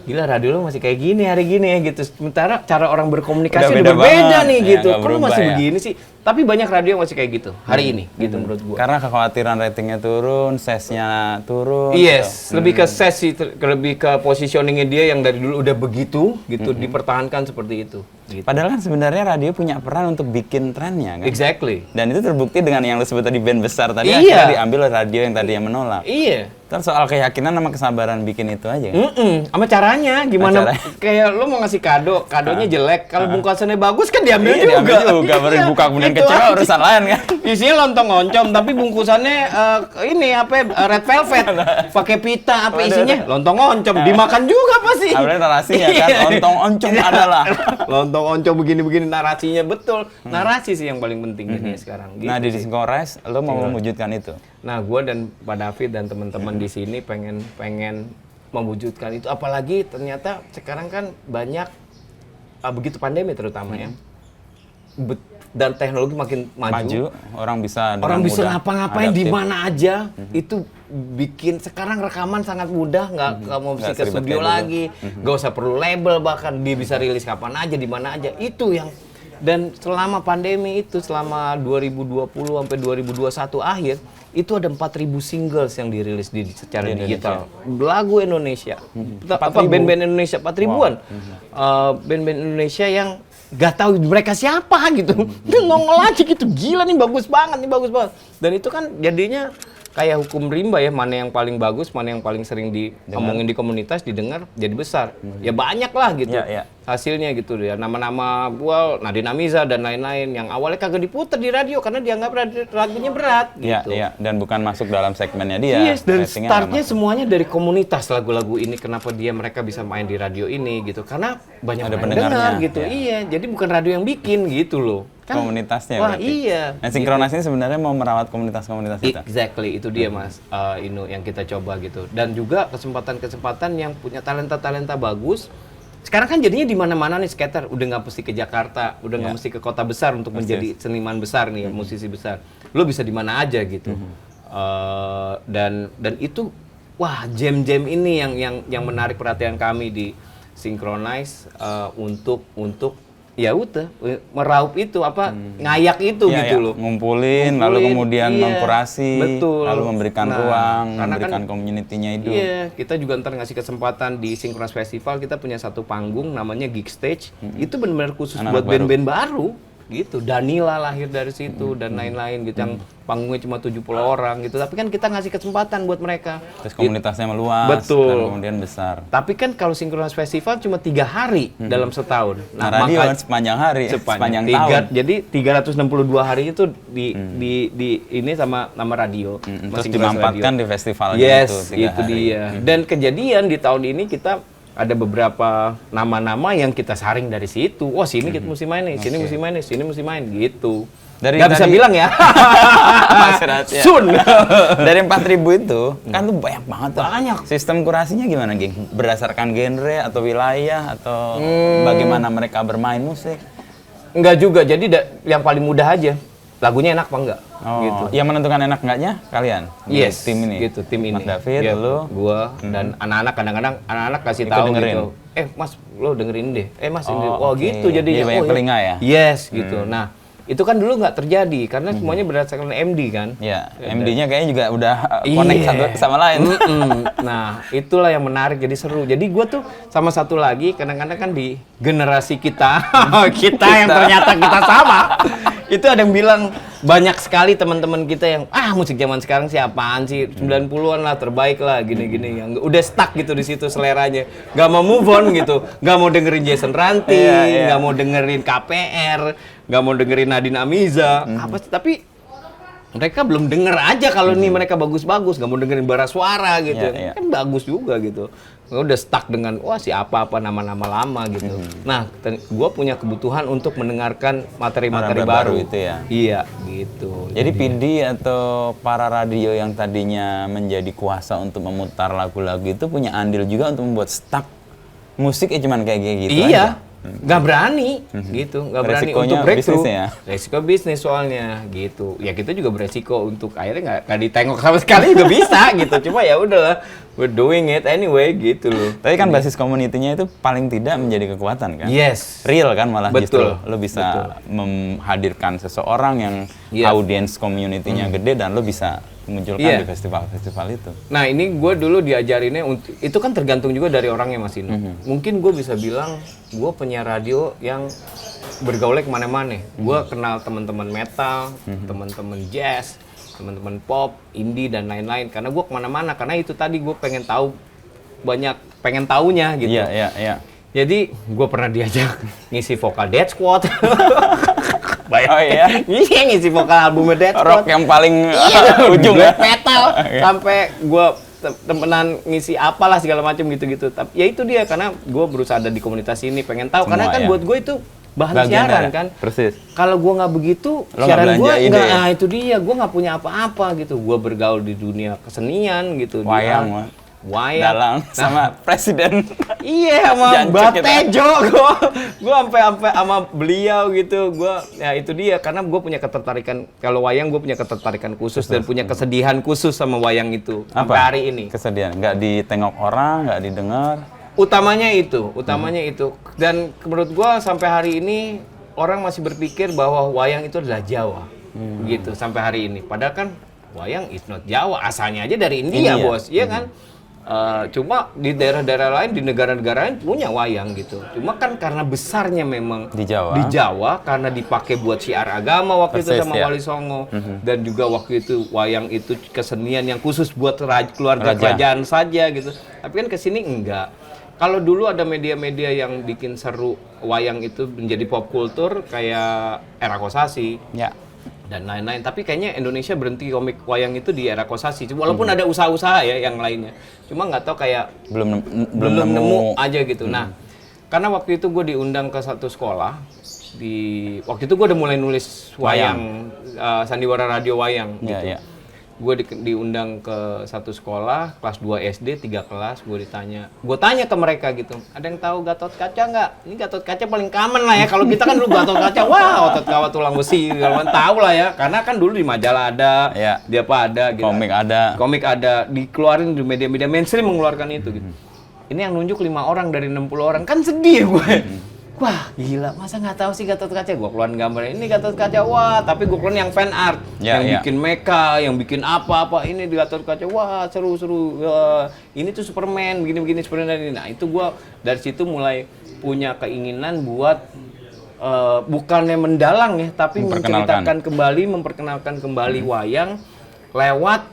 gila radio lu masih kayak gini hari gini ya gitu. Sementara cara orang berkomunikasi udah berbeda nih gitu. Kok lu masih begini sih? Tapi banyak radio yang masih kayak gitu hari ini gitu menurut gua. Karena kekhawatiran ratingnya turun, sesnya turun. Yes, lebih ke ses sih, lebih ke positioningnya dia yang dari dulu udah begitu gitu dipertahankan seperti itu. Gitu. Padahal kan sebenarnya radio punya peran untuk bikin trennya kan. Exactly. Dan itu terbukti dengan yang lu sebut tadi band besar tadi akhirnya diambil oleh radio yang tadi yang menolak. Iya. Terus soal keyakinan sama kesabaran bikin itu aja kan? Sama caranya gimana? Kayak lu mau ngasih kado, kadonya jelek, kalau bungkusannya bagus kan diambil juga. Diambil juga, baru dibuka kemudian kecewa urusan lain kan. Isinya lontong oncom tapi bungkusannya ini red velvet. Pakai pita apa isinya? Lontong oncom, dimakan juga pasti. Ada narasinya kan, lontong oncom adalah. Lontong oncom begini-begini narasinya betul. Narasi sih yang paling penting ini sekarang. Gitu nah di Synchronize, lo mau mewujudkan itu? Nah, gue dan Pak David dan teman-teman di sini pengen mewujudkan itu. Apalagi ternyata sekarang kan banyak begitu pandemi terutama ya. Dan teknologi makin maju. Orang bisa ngapa-ngapain di mana aja. Itu bikin sekarang rekaman sangat mudah, nggak mau mesti ke studio lagi, nggak usah perlu label, bahkan dia bisa rilis kapan aja di mana aja. Itu yang dan selama pandemi itu selama 2020 sampai 2021 akhir itu ada 4.000 singles yang dirilis secara digital. Lagu Indonesia. Band-band Indonesia 4.000-an. Band-band Indonesia yang gak tahu mereka siapa gitu. Dia nongol aja gitu. Gila nih bagus banget. Dan itu kan jadinya kayak hukum rimba ya, mana yang paling bagus, mana yang paling sering diomongin di komunitas, didengar, jadi besar. Ya banyak lah gitu hasilnya gitu ya. Nama-nama Nadine Amiza dan lain-lain yang awalnya kagak diputer di radio karena dianggap lagunya berat gitu. Iya, dan bukan masuk dalam segmennya dia. Yes, dan startnya semuanya dari komunitas lagu-lagu ini. Kenapa mereka bisa main di radio ini gitu? Karena banyak ada yang pendengarnya gitu. Iya, jadi bukan radio yang bikin gitu loh. Kan, komunitasnya wah berarti. Iya. Nah, Synchronize ini sebenarnya mau merawat komunitas-komunitas itu. Exactly, itu dia Mas Inu yang kita coba gitu. Dan juga kesempatan-kesempatan yang punya talenta-talenta bagus. Sekarang kan jadinya di mana-mana nih skater, udah nggak mesti ke Jakarta, udah nggak mesti ke kota besar untuk menjadi seniman besar nih, musisi besar. Lo bisa di mana aja gitu. Dan itu wah jam-jam ini yang menarik perhatian kami di Synchronize untuk ya udah meraup itu ngayak itu gitu loh. Ngumpulin lalu kemudian mengkurasi, betul. Lalu memberikan ruang, memberikan kan, community-nya hidup. Iya, kita juga ntar ngasih kesempatan di Synchronize Festival, kita punya satu panggung namanya Geek Stage. Itu benar-benar khusus buat band-band baru gitu. Danila lahir dari situ dan lain-lain gitu yang panggungnya cuma 70 orang gitu. Tapi kan kita ngasih kesempatan buat mereka. Terus komunitasnya meluas dan kemudian besar. Tapi kan kalau Synchronize Festival cuma 3 hari dalam setahun. Nah, radio sepanjang hari, sepanjang tahun. Jadi 362 hari itu di ini sama radio. Terus dimampatkan di festivalnya itu dia. Dan kejadian di tahun ini kita ada beberapa nama-nama yang kita saring dari situ. Oh, sini kita mesti main nih, sini mesti main nih, sini mesti main gitu. Nggak bisa bilang ya. Masih rahasia. Sun. Dari 4.000 itu, kan tuh banyak banget tuh. Banyak. Sistem kurasinya gimana, Geng? Berdasarkan genre atau wilayah atau bagaimana mereka bermain musik? Enggak juga, jadi yang paling mudah aja. Lagunya enak apa enggak? Oh, Gitu. yang menentukan enak enggaknya kalian? Yes, Tim ini? gitu, tim ini. Mas David, Ya, lu? gua, dan anak-anak kadang-kadang anak-anak kasih Ikut tahu dengerin? gitu. Mas, lo dengerin deh. Mas, ini. Oh, Oh, oke. gitu jadinya. Jadi banyak Oh, telinga ya? Yes, gitu. Nah, itu kan dulu nggak terjadi karena semuanya berdasarkan MD kan. Ya, MD-nya kayaknya juga udah connect Iya. satu sama lain. Nah, itulah yang menarik, jadi seru. Jadi gue tuh sama satu lagi, kadang-kadang kan di generasi kita, kita yang ternyata kita sama, itu ada yang bilang, banyak sekali teman-teman kita yang, musik zaman sekarang sih apaan sih, 90-an lah, terbaik lah, gini-gini. Yang udah stuck gitu di situ seleranya. Gak mau move on gitu, gak mau dengerin Jason Ranting, gak mau dengerin KPR, gak mau dengerin Nadine Amiza, apa sih, tapi mereka belum denger aja kalau nih mereka bagus-bagus, nggak mau dengerin bara suara gitu. Kan bagus juga gitu. Udah stuck dengan si apa-apa nama-nama lama gitu. Nah, gue punya kebutuhan untuk mendengarkan materi-materi baru itu ya. Iya, gitu. Jadi PD atau para radio yang tadinya menjadi kuasa untuk memutar lagu-lagu itu punya andil juga untuk membuat stuck musik cuman kayak gitu iya. aja. Nggak berani gitu, nggak berani Resikonya untuk breakthrough. bisnis ya? Resiko bisnis soalnya gitu. Ya kita juga beresiko untuk akhirnya nggak ditengok sama sekali juga bisa gitu. Cuma ya udahlah, we're doing it anyway gitu loh. Tapi kan basis community-nya itu paling tidak menjadi kekuatan kan? Yes. Real kan malah Betul. justru lo bisa menghadirkan seseorang yang audience community-nya gede dan lo bisa munculkan di festival-festival itu. Nah ini gue dulu diajarinnya, itu kan tergantung juga dari orangnya Mas Ino. Mungkin gue bisa bilang, gue penyiar radio yang bergaulnya kemana-mana. Gue kenal teman-teman metal, teman-teman jazz, teman-teman pop, indie dan lain-lain. Karena gue kemana-mana, karena itu tadi gue pengen tahu pengen taunya gitu. Iya. Jadi gue pernah diajak ngisi vokal Dead Squad. Oh iya? Iya, ngisi vokal albumnya Dead Squad. Rock yang paling ujung ya? Metal. Sampai gue temenan ngisi apalah segala macam gitu-gitu. Tapi ya itu dia, karena gue berusaha ada di komunitas ini, pengen tahu. Karena kan buat gue itu bahan siaran kan. Persis. Kalau gue nggak begitu, lo siaran gue nggak. ya? Nah itu dia, gue nggak punya apa-apa gitu. Gue bergaul di dunia kesenian gitu. Wayang, Dalang sama presiden. Iya, sama Jancuk Batejo gue sampai sama beliau gitu. Ya itu dia, karena gue punya ketertarikan, kalau wayang gue punya ketertarikan khusus dan punya kesedihan khusus sama wayang itu sampai hari ini. Kesedihan, nggak ditengok orang, nggak didengar. Utamanya itu. Dan menurut gue sampai hari ini orang masih berpikir bahwa wayang itu adalah Jawa, gitu sampai hari ini. Padahal kan wayang is not Jawa, asalnya aja dari India. Bos, iya kan? Cuma di daerah-daerah lain, di negara-negara lain punya wayang gitu. Cuma kan karena besarnya memang Di Jawa karena dipakai buat syiar agama waktu itu sama Wali Songo. Dan juga waktu itu wayang itu kesenian yang khusus buat keluarga kerajaan saja gitu. Tapi kan kesini enggak. Kalau dulu ada media-media yang bikin seru wayang itu menjadi pop kultur kayak Era Kosasi. Ya. Dan lain-lain, tapi kayaknya Indonesia berhenti komik wayang itu di Era Kosasi. Walaupun ada usaha-usaha ya yang lainnya, cuma nggak tahu kayak belum nemu aja gitu. Nah, karena waktu itu gue diundang ke satu sekolah, waktu itu gue udah mulai nulis wayang. Sandiwara Radio Wayang gitu. Gue diundang ke satu sekolah, kelas 2 SD, 3 kelas, gue tanya ke mereka gitu, ada yang tahu Gatot Kaca nggak? Ini Gatot Kaca paling common lah ya, kalau kita kan dulu Gatot Kaca, wah otot kawat tulang besi, kalian tahu lah ya, karena kan dulu di majalah ada, di apa ada, gitu. Komik ada, dikeluarin di media-media mainstream mengeluarkan itu gitu. Ini yang nunjuk 5 orang dari 60 orang, kan sedih gue. Wah gila, masa nggak tahu sih Gatot Kaca? Gue keluarin gambar ini Gatot Kaca, wah tapi gue keluarin yang fan art, yang bikin mecha, yang bikin apa-apa, ini di Gatot Kaca, wah seru-seru, ini tuh Superman, begini-begini Superman ini. Nah itu gue dari situ mulai punya keinginan buat bukannya mendalang ya, tapi memperkenalkan kembali wayang lewat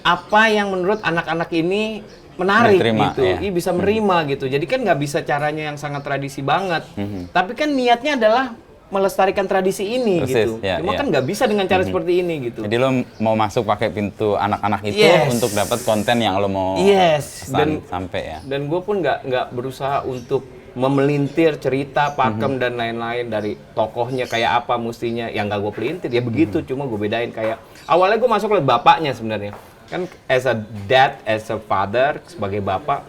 apa yang menurut anak-anak ini menarik gitu, bisa menerima gitu. Jadi kan nggak bisa caranya yang sangat tradisi banget. Tapi kan niatnya adalah melestarikan tradisi ini Persis, gitu. ya, Cuma ya. kan nggak bisa dengan cara seperti ini gitu. Jadi lo mau masuk pakai pintu anak-anak itu Yes. untuk dapat konten yang lo mau Yes. sampai ya. Dan gue pun nggak berusaha untuk memelintir cerita, pakem dan lain-lain dari tokohnya kayak apa mestinya. Yang nggak gue pelintir ya begitu. Cuma gue bedain kayak awalnya gue masuk oleh bapaknya sebenarnya. Kan as a dad, as a father, sebagai bapak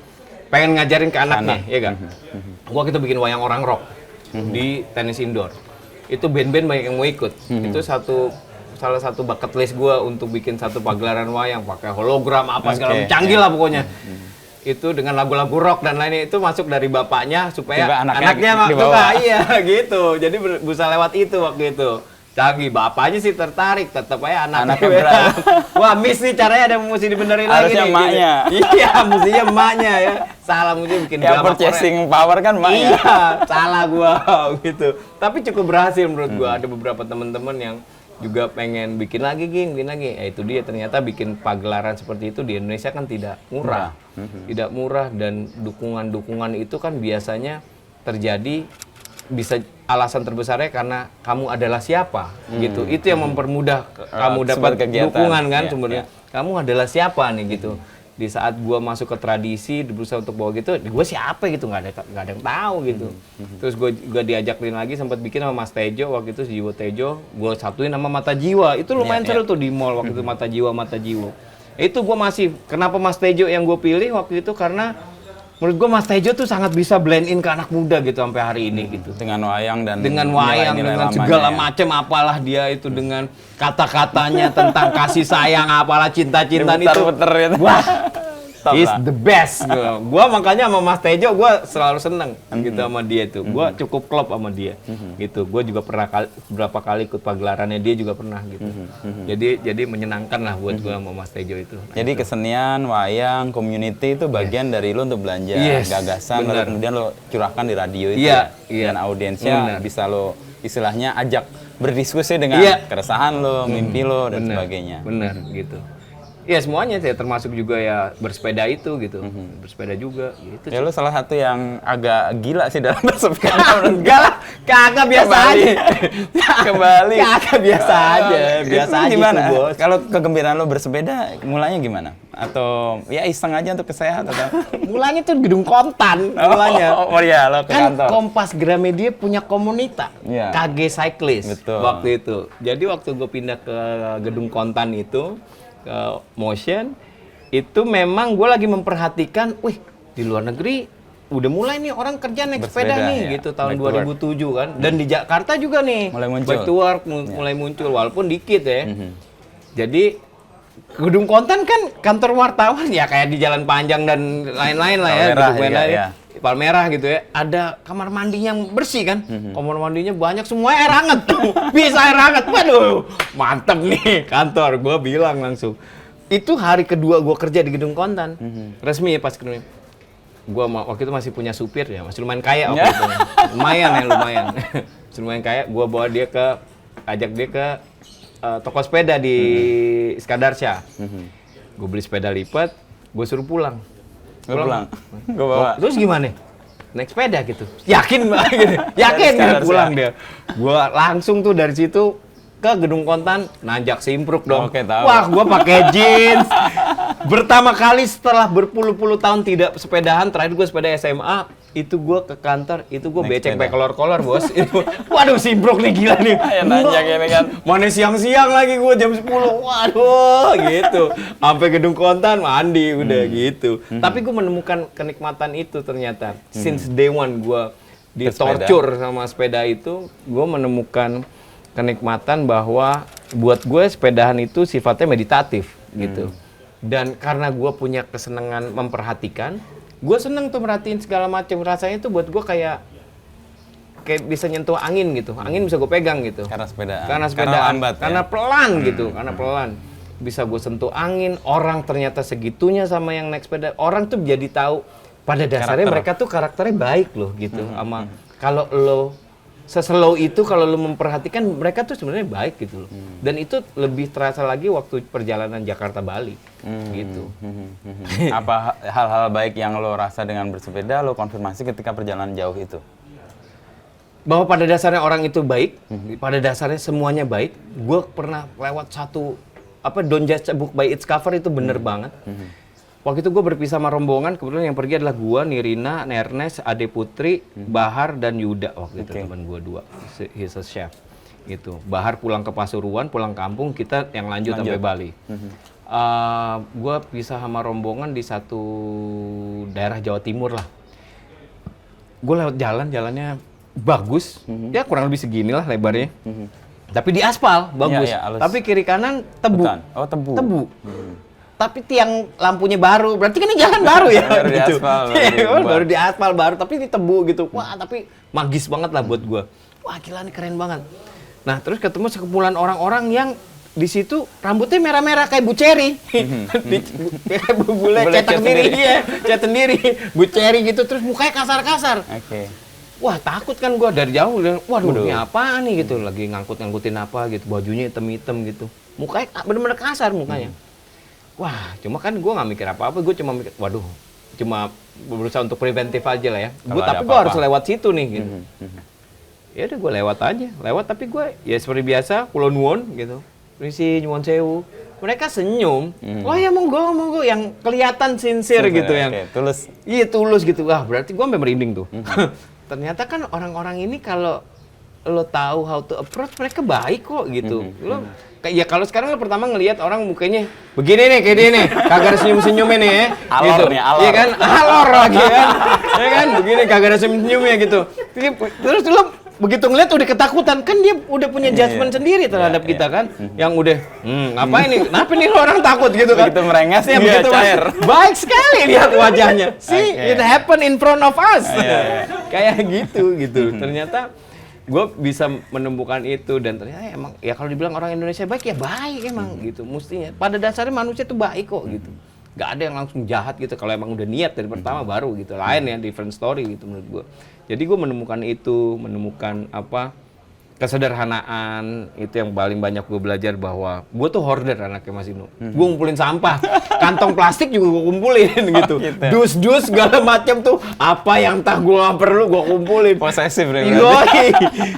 pengen ngajarin ke anaknya, ya kan? Gua kita bikin wayang orang rock di tenis indoor. Itu band-band banyak yang mau ikut. Itu salah satu bucket list gua untuk bikin satu pagelaran wayang pakai hologram apa segala macam canggih lah pokoknya. Itu dengan lagu-lagu rock dan lainnya itu masuk dari bapaknya supaya Juga anaknya suka, iya gitu. Jadi bisa lewat itu waktu itu. Canggih, bapaknya sih tertarik, tetap aja anaknya berat. Wah, miss nih caranya ada mesti dibenerin lagi Harusnya nih. emaknya. Gitu. Iya, mestinya emaknya ya. Salah mesti bikin Ya drama purchasing power kan emak ya. Iya, salah gua gitu. Tapi cukup berhasil menurut gua. Ada beberapa teman-teman yang juga pengen bikin lagi. Ya itu dia ternyata bikin pagelaran seperti itu di Indonesia kan tidak murah. Tidak murah dan dukungan-dukungan itu kan biasanya terjadi bisa alasan terbesarnya karena kamu adalah siapa gitu. Itu yang mempermudah kamu dapat dukungan kan sebenarnya. Kamu adalah siapa nih gitu. Di saat gua masuk ke tradisi berusaha untuk bawa gitu, gua siapa gitu nggak ada yang tahu gitu. Terus gua juga diajakin lagi sempat bikin sama Mas Tejo waktu itu Jiwo Tejo, gua satuin sama Mata Jiwa. Itu lumayan seru tuh di mall waktu itu Mata Jiwa. Itu gua masih kenapa Mas Tejo yang gua pilih waktu itu karena menurut gue Mas Tejo tuh sangat bisa blend in ke anak muda gitu sampai hari ini gitu. Dengan wayang dan Dengan segala macam apalah dia itu dengan kata-katanya tentang kasih sayang apalah cinta-cintaan itu. Gitu. Wah, he's the best. Gua makanya sama Mas Tejo gua selalu seneng gitu sama dia itu. Gua cukup klop sama dia gitu. Gua juga pernah beberapa kali ikut pagelarannya dia juga pernah gitu. Jadi menyenangkan lah buat gua sama Mas Tejo itu. Jadi kesenian, wayang, community itu bagian dari lo untuk belanja gagasan, lalu kemudian lo curahkan di radio itu dan audiensnya bisa lo istilahnya ajak berdiskusi dengan keresahan lo, mimpi lo dan sebagainya. Bener gitu. Ya semuanya sih termasuk juga ya bersepeda itu gitu. Bersepeda juga gitu. Ya lo salah satu yang agak gila sih dalam bersepeda. Enggak lah, kagak biasa aja. Kembali. Kagak biasa aja. Biasa aja gimana? itu, Bos. Kalau kegembiraan lo bersepeda mulanya gimana? Atau ya iseng aja untuk kesehatan atau? Mulanya tuh Gedung Kontan mulanya. Oh iya, lo ke Kan kantor. Kompas Gramedia punya komunitas Iya. KG Cyclist Betul. waktu itu. Jadi waktu gue pindah ke Gedung Kontan itu ke Motion itu memang gue lagi memperhatikan, wih di luar negeri udah mulai nih orang kerja naik sepeda nih ya. gitu tahun Back to 2007 kan. Dan di Jakarta juga nih Mulai muncul. Back to work mulai muncul walaupun dikit ya. Jadi Gedung Kontan kan kantor wartawan ya kayak di Jalan Panjang dan lain-lain lah ya. Palmerah Gedung juga, Merah ya. Palmerah gitu ya. Ada kamar mandi yang bersih kan. Kamar mandinya banyak semua air hangat tuh. Bisa air hangat. Waduh, mantep nih kantor. Gua bilang langsung. Itu hari kedua gua kerja di Gedung Kontan. Resmi ya pas kedua. Gua waktu itu masih punya supir ya, masih lumayan kaya waktu itu. Lumayan. Masih lumayan kaya. Gua bawa dia ajak dia ke toko sepeda di Skadarsyah. Gue beli sepeda lipat, gue suruh pulang. Pulang. Gue bawa. Terus gimana? Naik sepeda gitu. Yakin Mbak gitu. Yakin dia pulang dia. Gue langsung tuh dari situ ke Gedung Kontan nanjak Simpruk dong. Oke, tahu. Wah, gue pakai jeans. Pertama kali setelah berpuluh-puluh tahun tidak sepedahan, terakhir gue sepeda SMA, itu gue ke kantor, itu gue becek pakai kolor-kolor, Bos. Itu, waduh, Simpruk nih gila nih. Ya nanjak ini kan. Mana siang-siang lagi gue jam 10. Waduh, gitu. Sampai Gedung Kontan mandi udah gitu. Tapi gue menemukan kenikmatan itu ternyata. Since day one gue ditorture sama sepeda itu, gue menemukan kenikmatan bahwa buat gue sepedahan itu sifatnya meditatif gitu. Dan karena gue punya kesenangan memperhatikan, gue seneng tuh merhatiin segala macam. Rasanya tuh buat gue kayak bisa nyentuh angin gitu. Angin bisa gue pegang gitu. Karena sepedaan. Karena lambat, karena ya? pelan gitu. Karena pelan. Bisa gue sentuh angin. Orang ternyata segitunya sama yang naik sepeda. Orang tuh jadi tahu pada dasarnya mereka tuh karakternya baik loh gitu. Sama kalau lo seslow itu kalau lo memperhatikan mereka tuh sebenarnya baik gitu loh. Dan itu lebih terasa lagi waktu perjalanan Jakarta Bali gitu. Apa hal-hal baik yang lo rasa dengan bersepeda lo konfirmasi ketika perjalanan jauh itu? bahwa pada dasarnya orang itu baik, pada dasarnya semuanya baik. Gue pernah lewat satu Don't Judge a Book by Its Cover itu bener banget. Waktu itu gue berpisah sama rombongan, kebetulan yang pergi adalah gue, Nirina, Nernes, Ade Putri, Bahar, dan Yuda waktu itu teman gue 2, he's a chef. Gitu. Bahar pulang ke Pasuruan, pulang kampung, kita yang lanjut sampai Bali. Gue pisah sama rombongan di satu daerah Jawa Timur lah. Gue lewat jalannya bagus, ya kurang lebih segini lah lebarnya. Tapi di aspal, bagus. Tapi kiri kanan tebu. Oh, tebu. Tebu. Tapi tiang lampunya baru, berarti kan ini jalan baru ya? Baru gitu. di aspal. Baru di aspal, baru, tapi ini tebu gitu. Wah, tapi magis banget lah buat gue. Wah, gila nih keren banget. Nah, terus ketemu sekumpulan orang-orang yang di situ rambutnya merah-merah kayak Bu Cherry. Kayak bule cetak sendiri. Iya, cetak sendiri. Bu Cherry gitu, terus mukanya kasar-kasar. Wah, takut kan gue dari jauh. Waduh, ini apa nih gitu. Lagi ngangkut-ngangkutin apa gitu. Bajunya hitam-hitam gitu. Mukanya bener-bener kasar mukanya. Wah, cuma kan gue nggak mikir apa-apa, gue cuma mikir, waduh, cuma berusaha untuk preventif aja lah ya. Tapi gue harus lewat situ nih, gitu. Ya udah gue lewat, tapi gue ya seperti biasa, kulo nuwun gitu, permisi nyuwun sewu. Mereka senyum, wah ya monggo, yang kelihatan sincere gitu, yang tulus. Iya tulus gitu, wah berarti gue sampai merinding tuh. Ternyata kan orang-orang ini kalau lo tahu how to approach, mereka baik kok gitu. Ya kalau sekarang lo pertama ngelihat orang mukanya begini nih, kayak dia nih, kagak ada senyum-senyumnya nih ya. Alor gitu. nih, alor. Iya kan, alor lagi kan. Ya kan, begini kagak ada senyum-senyumnya gitu. Terus lo begitu ngeliat udah ketakutan, kan dia udah punya judgement sendiri terhadap kita kan. Yang udah, ngapain nih, kenapa nih lo orang takut gitu kan. Begitu merengas, ya, begitu cair. Baik sekali lihat wajahnya. See, it happen in front of us. Kayak gitu. Ternyata gue bisa menemukan itu dan ternyata emang ya kalau dibilang orang Indonesia baik ya baik emang gitu mestinya. Pada dasarnya manusia tuh baik kok gitu. Gak ada yang langsung jahat gitu kalau emang udah niat dari pertama baru gitu. Lain ya different story gitu menurut gue. Jadi gue menemukan kesederhanaan itu yang paling banyak gue belajar bahwa gue tuh hoarder anaknya Mas Inu. Gue ngumpulin sampah, kantong plastik juga gue kumpulin gitu. Dus segala macam tuh apa yang entah gue nggak perlu gue kumpulin. Posesif deh.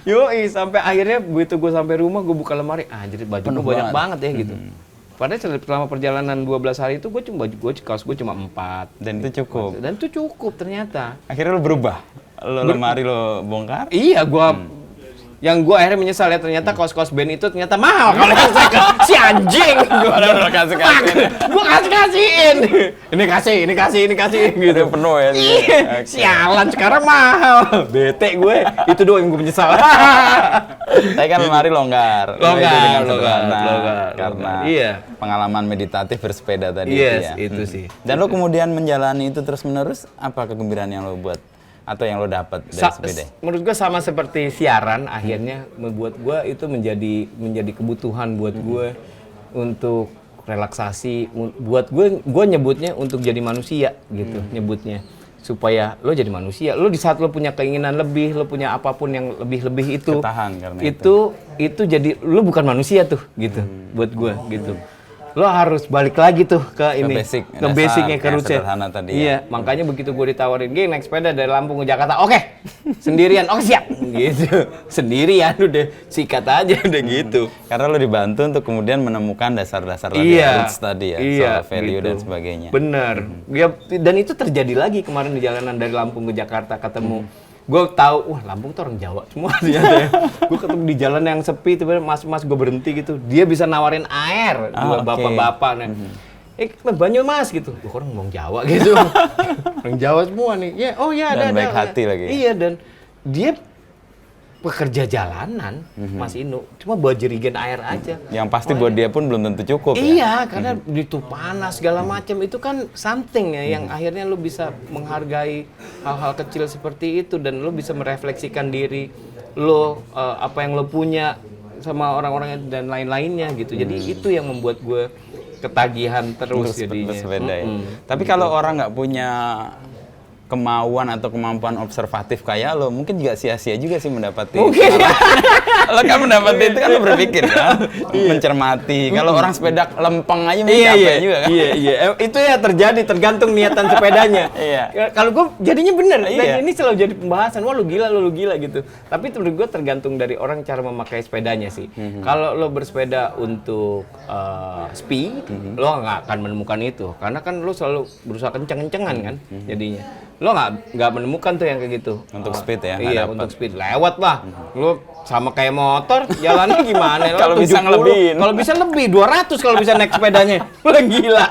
Yoi, sampai akhirnya begitu gue sampai rumah gue buka lemari, jadi baju gue banyak banget ya gitu. Padahal selama perjalanan 12 hari itu kaos gue cuma 4. Dan itu cukup. Dan itu cukup ternyata. Akhirnya lo berubah. Lemari lo bongkar? Iya, yang gue akhirnya menyesal ya ternyata kaos-kaos band itu ternyata mahal kalau si anjing gue kasihin ini kasih gitu penuh ya sialan sekarang mahal bete gue itu doang yang gue menyesal. Tapi kan lemari longgar karena pengalaman meditatif bersepeda tadi itu sih. Dan lo kemudian menjalani itu terus menerus, apa kegembiraan yang lo buat atau yang lo dapat dari sepeda? Menurut gue sama seperti siaran, akhirnya membuat gue itu menjadi kebutuhan buat gue untuk relaksasi, buat gue nyebutnya untuk jadi manusia gitu, nyebutnya supaya lo jadi manusia. Lo di saat lo punya keinginan lebih, lo punya apapun yang lebih itu, ketahan karena itu jadi lo bukan manusia tuh gitu, buat gue gitu. Lo harus balik lagi tuh ke basicnya ke rootsnya. Iya, makanya begitu gue ditawarin, "Geng, naik sepeda dari Lampung ke Jakarta." Oke. Sendirian. Oke, siap. Gitu. Sendirian udah sikat aja udah gitu. Karena lo dibantu untuk kemudian menemukan dasar-dasar roots tadi ya, soal value gitu. Dan sebagainya. Bener. Ya, dan itu terjadi lagi kemarin di jalanan dari Lampung ke Jakarta ketemu. Gue tahu, wah Lampung tuh orang Jawa semua ternyata ya. Gue ketemu di jalan yang sepi, tiba-tiba mas gue berhenti gitu. Dia bisa nawarin air, dua bapak-bapak nih. Banyu mas gitu. Gue orang ngomong Jawa gitu. Orang Jawa semua nih. Ya, oh ya ada. Dan baik hati lagi. Iya, dan dia pekerja jalanan, Mas Inu, cuma buat jerigen air aja. Yang pasti buat dia pun belum tentu cukup. Iya, karena itu panas segala macam itu kan something ya yang akhirnya lu bisa menghargai hal-hal kecil seperti itu dan lu bisa merefleksikan diri lu apa yang lu punya sama orang-orang dan lain-lainnya gitu. Jadi itu yang membuat gue ketagihan terus jadinya. Sepeda, ya. Tapi kalau orang nggak punya kemauan atau kemampuan observatif kayak lo, mungkin juga sia-sia juga sih mendapati. Mungkin. Lo kan mendapati itu kan lo berpikir kan, mencermati. Kalau orang sepeda lempeng aja mungkin capek juga kan. Iya. Itu ya terjadi, tergantung niatan sepedanya. Iya. Kalau gue jadinya bener, Iya. dan ini selalu jadi pembahasan, wah lu gila gitu. Tapi menurut gue tergantung dari orang cara memakai sepedanya sih. Kalau lo bersepeda untuk speed, lo nggak akan menemukan itu. Karena kan lo selalu berusaha kenceng-kencengan kan, jadinya. Lo nggak menemukan tuh yang kayak gitu. Untuk speed ya? Iya, untuk speed. Lewat lah. Lo sama kayak motor, jalannya gimana? Kalau bisa ngelebihin. Kalau bisa lebih, 200 kalau bisa naik sepedanya. Lo gila.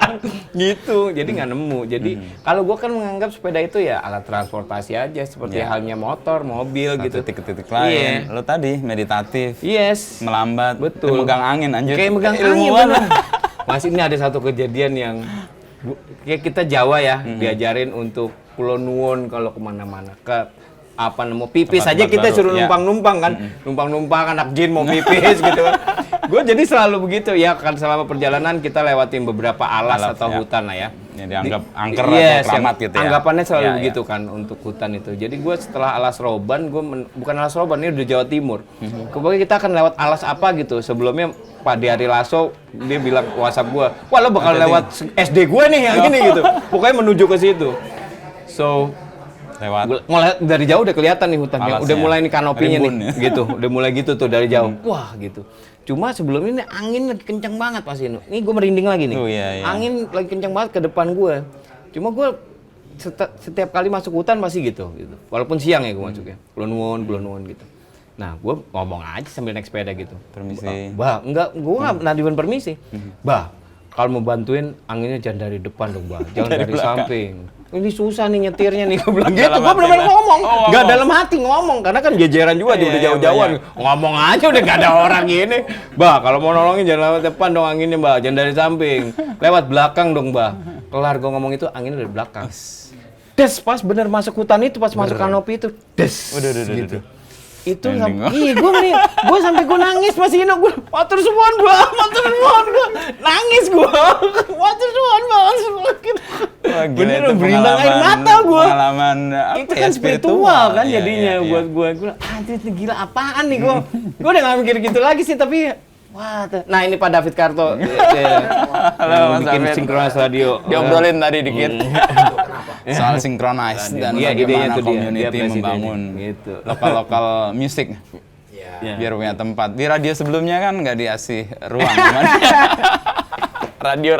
Gitu. Jadi nggak nemu. Jadi kalau gua kan menganggap sepeda itu ya alat transportasi aja. Seperti halnya motor, mobil gitu. Titik-titik lain. Lo tadi meditatif. Yes. Melambat. Betul. Megang angin anjir. Kayak megang angin. bener. Mas, ini ada satu kejadian yang kayak kita Jawa ya, diajarin untuk Pulau Nuwun kalau kemana-mana. Nemu pipis Tempat aja kita baru, suruh ya. numpang-numpang kan. Numpang-numpang anak jin mau pipis gitu kan. Gue jadi selalu begitu ya, kan selama perjalanan kita lewatin beberapa alas atau ya. hutan lah ya. Ya, dianggap angker Yes, atau keramat gitu ya. Anggapannya selalu Ya, begitu kan untuk hutan itu. Jadi gue setelah alas Roban, bukan alas Roban, ini udah Jawa Timur. Kemudian kita akan lewat alas apa gitu. Sebelumnya Pak Diari Lasso, dia bilang WhatsApp gue, wah lo bakal lewat SD gue nih yang ini gitu. Pokoknya menuju ke situ. So, lewat dari jauh udah kelihatan nih hutannya, alasnya. udah mulai nih kanopinya Rimbun, nih, gitu, udah mulai gitu tuh dari jauh, wah gitu. Cuma sebelum ini angin lagi kencang banget Mas Inu. Ini gue merinding lagi nih. Iya. Angin lagi kencang banget ke depan gue. Cuma gue setiap kali masuk hutan pasti gitu. Walaupun siang ya gue masuknya, Kulon Nuwun gitu. Nah, gue ngomong aja sambil naik sepeda gitu. Permisi. Bah, enggak, gue nggak nadiban permisi. Bah, kalau mau bantuin anginnya jangan dari depan dong, Bah. Jangan dari samping. Ini susah nih nyetirnya nih, gue bilang gitu. Gue bener-bener ngomong, nggak dalam hati ngomong, karena kan jajaran juga udah jauh-jauhan. Ngomong aja udah nggak ada orang gini. Bah, kalau mau nolongin jangan lewat depan dong anginnya, Bah. Jangan dari samping. Lewat belakang dong, Bah. Kelar gue ngomong itu, anginnya dari belakang. Des, pas bener masuk hutan itu, pas masuk kanopi itu, des. Gitu. Itu iya gue sampai gue nangis Mas Ino, gue matur suwun Bang, nangis gue. Matur suwun Bang. Bener berindang air mata gue. Pengalaman Itu kan spiritual kan jadinya buat gue. Gue anjir gila apaan nih gue. Gue udah gak mikir gitu lagi sih, tapi wah, nah ini Pak David Karto. Halo, Mas bikin David. Synchronize Radio. Diobrolin tadi dikit. Soal Synchronize dan idenya bagaimana tuh dia community presidennya. membangun Gitu. lokal music. Iya. Biar punya tempat. Di radio sebelumnya kan nggak dikasih ruang. radio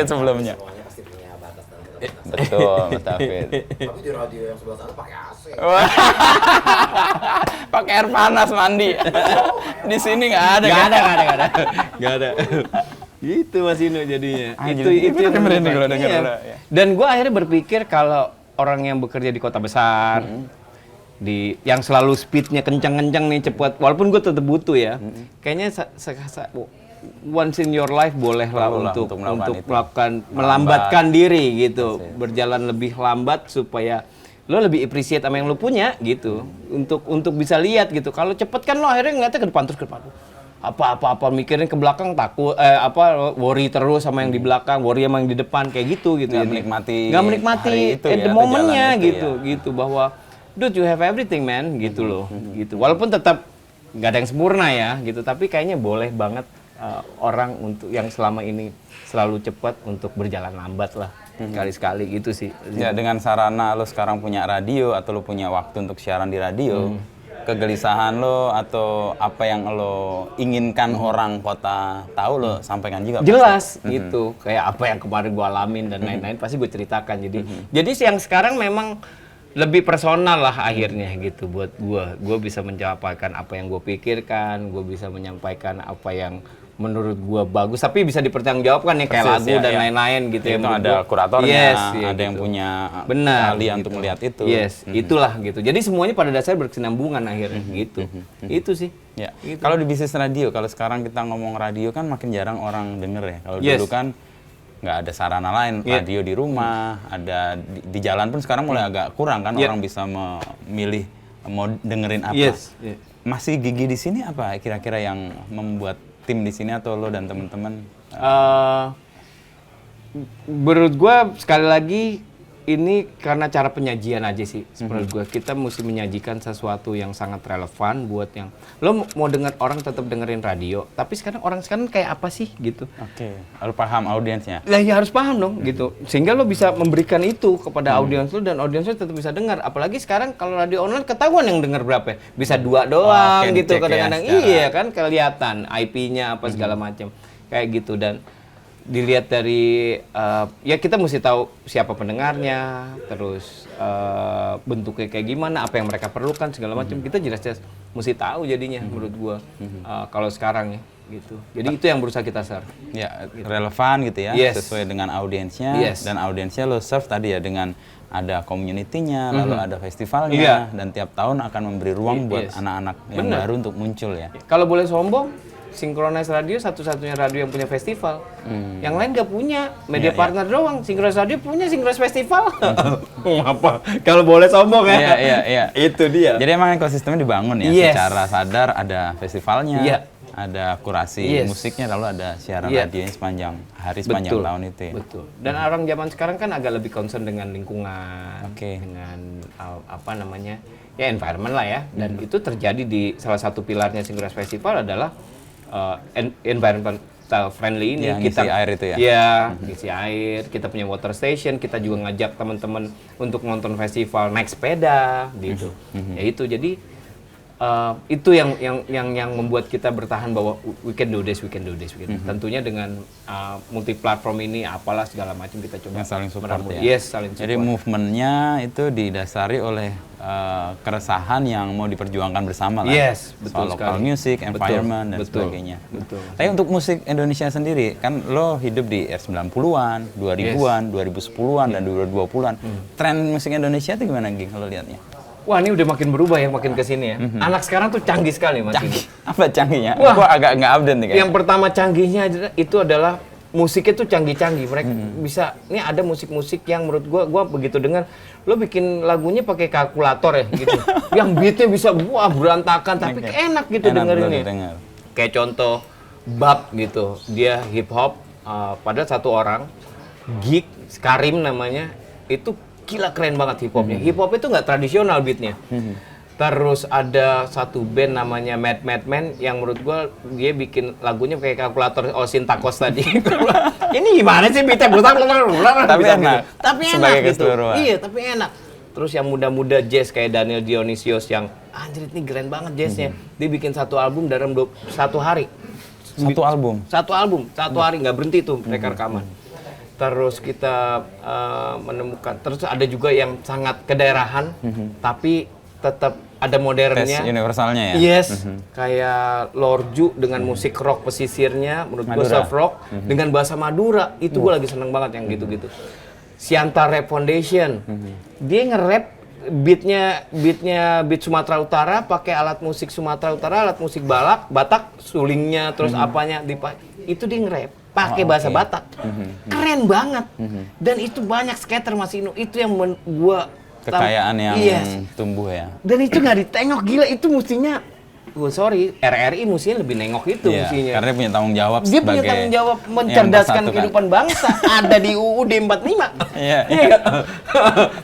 sebelumnya. Semuanya pasti punya batas dan keterbatasan. Betul, Mas David. Tapi di radio yang sebelah sana pakai AC. Pakai air panas mandi. Di sini nggak ada. Nggak ada. Gitu Mas Ino jadinya. Itu yang merinding kalau denger. Iya. Ya. Dan gue akhirnya berpikir kalau orang yang bekerja di kota besar, yang selalu speednya kencang-kencang nih cepat, walaupun gue tetap butuh ya, kayaknya once in your life boleh lah untuk melakukan melambatkan diri gitu, berjalan lebih lambat supaya lo lebih appreciate sama yang lo punya gitu, untuk bisa lihat gitu. Kalau cepet kan lo akhirnya ngeliatnya ke depan terus ke depan. Apa mikirin ke belakang takut worry terus sama yang di belakang, worry sama yang di depan kayak gitu. Nggak menikmati hari itu at the momennya gitu gitu bahwa dude you have everything man gitu loh gitu. Walaupun tetap nggak ada yang sempurna ya gitu, tapi kayaknya boleh banget orang untuk yang selama ini selalu cepat untuk berjalan lambat lah sekali-sekali gitu sih. Ya dengan sarana lo sekarang punya radio atau lo punya waktu untuk siaran di radio, kegelisahan lo atau apa yang lo inginkan orang kota tahu lo sampaikan juga. Jelas gitu. Kayak apa yang kemarin gue alamin dan lain-lain pasti gue ceritakan. Jadi yang sekarang memang lebih personal lah akhirnya gitu buat gue. Gue bisa menyampaikan apa yang gue pikirkan, gue bisa menyampaikan apa yang menurut gue bagus, tapi bisa dipertanggungjawabkan ya kayak lagu dan lain-lain gitu ya. Itu ada kuratornya, ada yang gitu. punya Benar, ahli gitu. untuk melihat itu. Yes, itulah gitu. Jadi semuanya pada dasarnya berkesinambungan akhirnya gitu. Itu sih. Ya. Gitu. Kalau di bisnis radio, kalau sekarang kita ngomong radio kan makin jarang orang denger ya. Kalau dulu kan nggak ada sarana lain, radio di rumah, ada di jalan pun sekarang mulai agak kurang kan orang bisa memilih mau dengerin apa. Masih gigi di sini apa kira-kira yang membuat tim di sini atau lo dan teman-teman? Menurut gue sekali lagi ini karena cara penyajian aja sih menurut gue. Kita mesti menyajikan sesuatu yang sangat relevan buat yang lo mau dengar, orang tetap dengerin radio, tapi orang sekarang kayak apa sih gitu. Oke, harus paham audiensnya. Lah ya harus paham dong gitu. Sehingga lo bisa memberikan itu kepada audiens lo dan audiens lo tetap bisa dengar. Apalagi sekarang kalau radio online ketahuan yang denger berapa ya. Bisa 2 doang Oke, gitu dicek kadang-kadang. ya, secara- Iya kan kelihatan IP-nya apa segala macam. Kayak gitu, dan dilihat dari ya kita mesti tahu siapa pendengarnya, terus bentuknya kayak gimana, apa yang mereka perlukan segala macam. Kita jelas-jelas mesti tahu jadinya menurut gua kalau sekarang ya gitu. Jadi itu yang berusaha kita share. Ya, relevan gitu ya, Yes. sesuai dengan audiensnya. Yes. Dan audiensnya lo serve tadi ya dengan ada community-nya, lalu ada festivalnya, Iya. dan tiap tahun akan memberi ruang buat Yes. anak-anak yang Bener. baru untuk muncul ya. Kalau boleh sombong, Synchronize Radio satu-satunya radio yang punya festival. Yang lain nggak punya, media Iya, partner doang. Synchronize Radio punya Synchronize Festival. Apa? Kalau boleh sombong ya. Iya. Itu dia. Jadi emang ekosistemnya dibangun ya, Yes. secara sadar ada festivalnya, Iya. ada kurasi Yes. musiknya, lalu ada siaran Iya. radionya sepanjang hari, sepanjang tahun itu ya. Betul. Dan orang zaman sekarang kan agak lebih concern dengan lingkungan, Oke. dengan apa namanya, ya environment lah ya. Dan itu terjadi di salah satu pilarnya Synchronize Festival adalah environmental friendly ini. Ya, ngisi air itu ya? Iya, ngisi air. Kita punya water station. Kita juga ngajak teman-teman untuk nonton festival naik sepeda, gitu. Ya itu jadi. Itu yang membuat kita bertahan bahwa we can do this. Tentunya dengan multi platform ini apalah segala macam kita coba Yang saling support merangkul. ya. Yes, saling support. Jadi movementnya itu didasari oleh keresahan yang mau diperjuangkan bersama lah. Yes, betul soal local sekali. music, Betul, environment dan betul, sebagainya. betul. Tapi untuk musik Indonesia sendiri, kan lo hidup di 90-an, 2000-an, 2010-an dan 2020-an. Tren musik Indonesia itu gimana, Ging, kalau lihatnya? Wah, ini udah makin berubah ya, makin kesini ya. Anak sekarang tuh canggih sekali mas. Canggih. Apa canggihnya? Wah. Gua agak nggak update nih kayaknya. Yang pertama canggihnya itu adalah musiknya tuh canggih-canggih. Mereka bisa, ini ada musik-musik yang menurut gua begitu dengar, lo bikin lagunya pakai kalkulator ya gitu. Yang beatnya bisa wah berantakan, tapi Oke. enak gitu Enak dengerinnya. denger. Kayak contoh Bab gitu, dia hip hop, padahal satu orang, Geek, Karim namanya, itu gila keren banget hip hopnya. Hip hop itu nggak tradisional beatnya. Terus ada satu band namanya Mad Man yang menurut gua dia bikin lagunya kayak kalkulator Osin Tacos tadi. Ini gimana sih beatnya? Tapi enak. Tapi enak Sebagai gitu. keseluruhan. Iya, tapi enak. Terus yang muda-muda jazz kayak Daniel Dionysios yang anjir ini keren banget jazznya. Dia bikin satu album dalam 1 hari. Satu album. Satu hari nggak berhenti tuh mereka rekaman. Terus kita menemukan, terus ada juga yang sangat kedaerahan, tapi tetap ada modernnya. Tes universalnya ya? Yes, kayak Lorju dengan musik rock pesisirnya, menurut gue Madura. surf rock, dengan bahasa Madura, itu gue lagi seneng banget yang gitu-gitu. Sianta Rap Foundation, dia nge-rap beat Sumatera Utara, pakai alat musik Sumatera Utara, alat musik Batak, sulingnya, terus apanya, itu dia nge-rap. Pakai bahasa oke. Batak, keren banget. Dan itu banyak skater Mas Inu, itu yang gua Kekayaan yang Yes. tumbuh ya. Dan itu nggak ditengok, gila itu mestinya. RRI mestinya lebih nengok itu Iya, mestinya. karena dia punya tanggung jawab Dia punya sebagai tanggung jawab yang mencerdaskan bersatukan. kehidupan bangsa. Ada di UUD 45. Iya.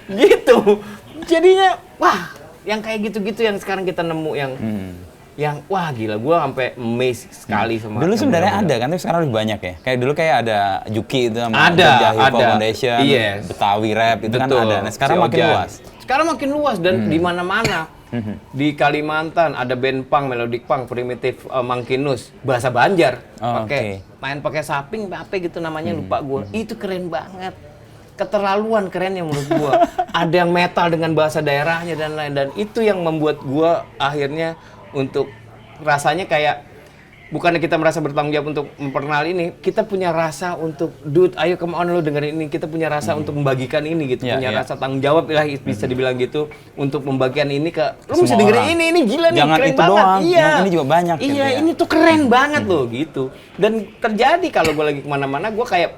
Gitu. Jadinya, wah, yang kayak gitu-gitu yang sekarang kita nemu yang wah gila, gua sampai amazed sekali sama. Dulu yang sebenarnya muda-muda. ada kan, tapi sekarang lebih banyak ya. Kayak dulu kayak ada Juki itu sama Ada, Jogja Hip Hop ada. Foundation, Yes. Betawi Rap itu kan Betul. ada. Nah, sekarang Si makin Ojan. luas. Sekarang makin luas dan di mana-mana. Di Kalimantan ada band punk, melodic punk, primitif Mangkinus, bahasa Banjar. Oh, Pakai main pakai saping, apa gitu namanya lupa gua. Itu keren banget. Keterlaluan kerennya menurut gua. Ada yang metal dengan bahasa daerahnya dan lain, dan itu yang membuat gua akhirnya untuk rasanya kayak bukannya kita merasa bertanggung jawab untuk memperkenalkan ini, kita punya rasa untuk, dude, ayo come on lo dengerin ini, kita punya rasa untuk membagikan ini gitu, Iya, punya iya. rasa tanggung jawab lah bisa dibilang gitu, untuk membagikan ini ke, lo Semua mesti dengerin orang. ini gila nih, Jangan keren itu banget. doang, Iya. yang ini juga banyak gitu Iya, ya. ini tuh keren banget loh gitu. Dan terjadi kalau gue lagi kemana-mana, gue kayak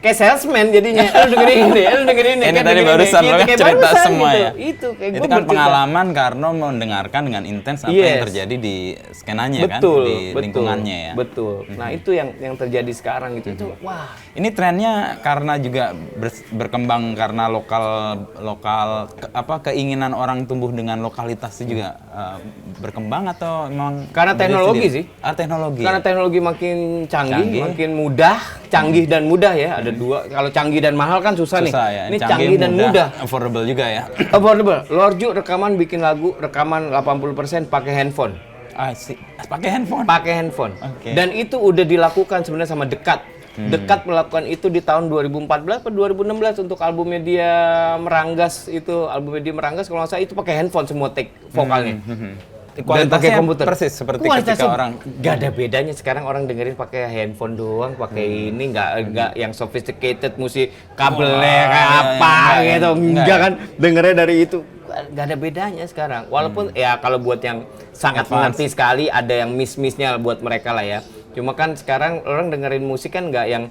kayak salesman jadinya. Lu dengerin ini, lu dengerin ini. Ini kan tadi dengerin barusan ini. lo Gitu, kan kayak cerita barusan semua gitu. ya. Itu kayak Itu gua kan bercerita. pengalaman karena mendengarkan dengan intens apa yang Yes. terjadi di skenanya Betul, kan, di betul, lingkungannya ya. Betul. Nah, itu yang terjadi sekarang gitu. Itu wah. Ini trennya karena juga berkembang karena keinginan orang tumbuh dengan lokalitas itu juga berkembang atau memang Karena beda teknologi sendiri? sih. Teknologi. Karena teknologi makin canggih, Canggih. makin mudah, canggih dan mudah ya. Ada dua. Kalau canggih dan mahal kan susah, nih. Ya. Ini canggih dan mudah. Affordable juga ya. Affordable. Lorju rekaman bikin lagu, rekaman 80% pakai handphone. Pakai handphone. Pakai handphone. Oke. Dan itu udah dilakukan sebenarnya sama Dekat. Dekat melakukan itu di tahun 2014 atau 2016 untuk albumnya dia Meranggas itu. Albumnya dia Meranggas kalau nggak salah itu pakai handphone semua take vokalnya. Dan pakai komputer. Persis seperti Kualitasnya ketika orang nggak ada bedanya sekarang orang dengerin pakai handphone doang, pakai ini nggak yang sophisticated musik kabelnya kayak apa gitu, enggak kan dengernya dari itu nggak ada bedanya sekarang. Walaupun ya kalau buat yang sangat mengerti sekali ada yang miss-missnya buat mereka lah ya. Cuma kan sekarang orang dengerin musik kan nggak yang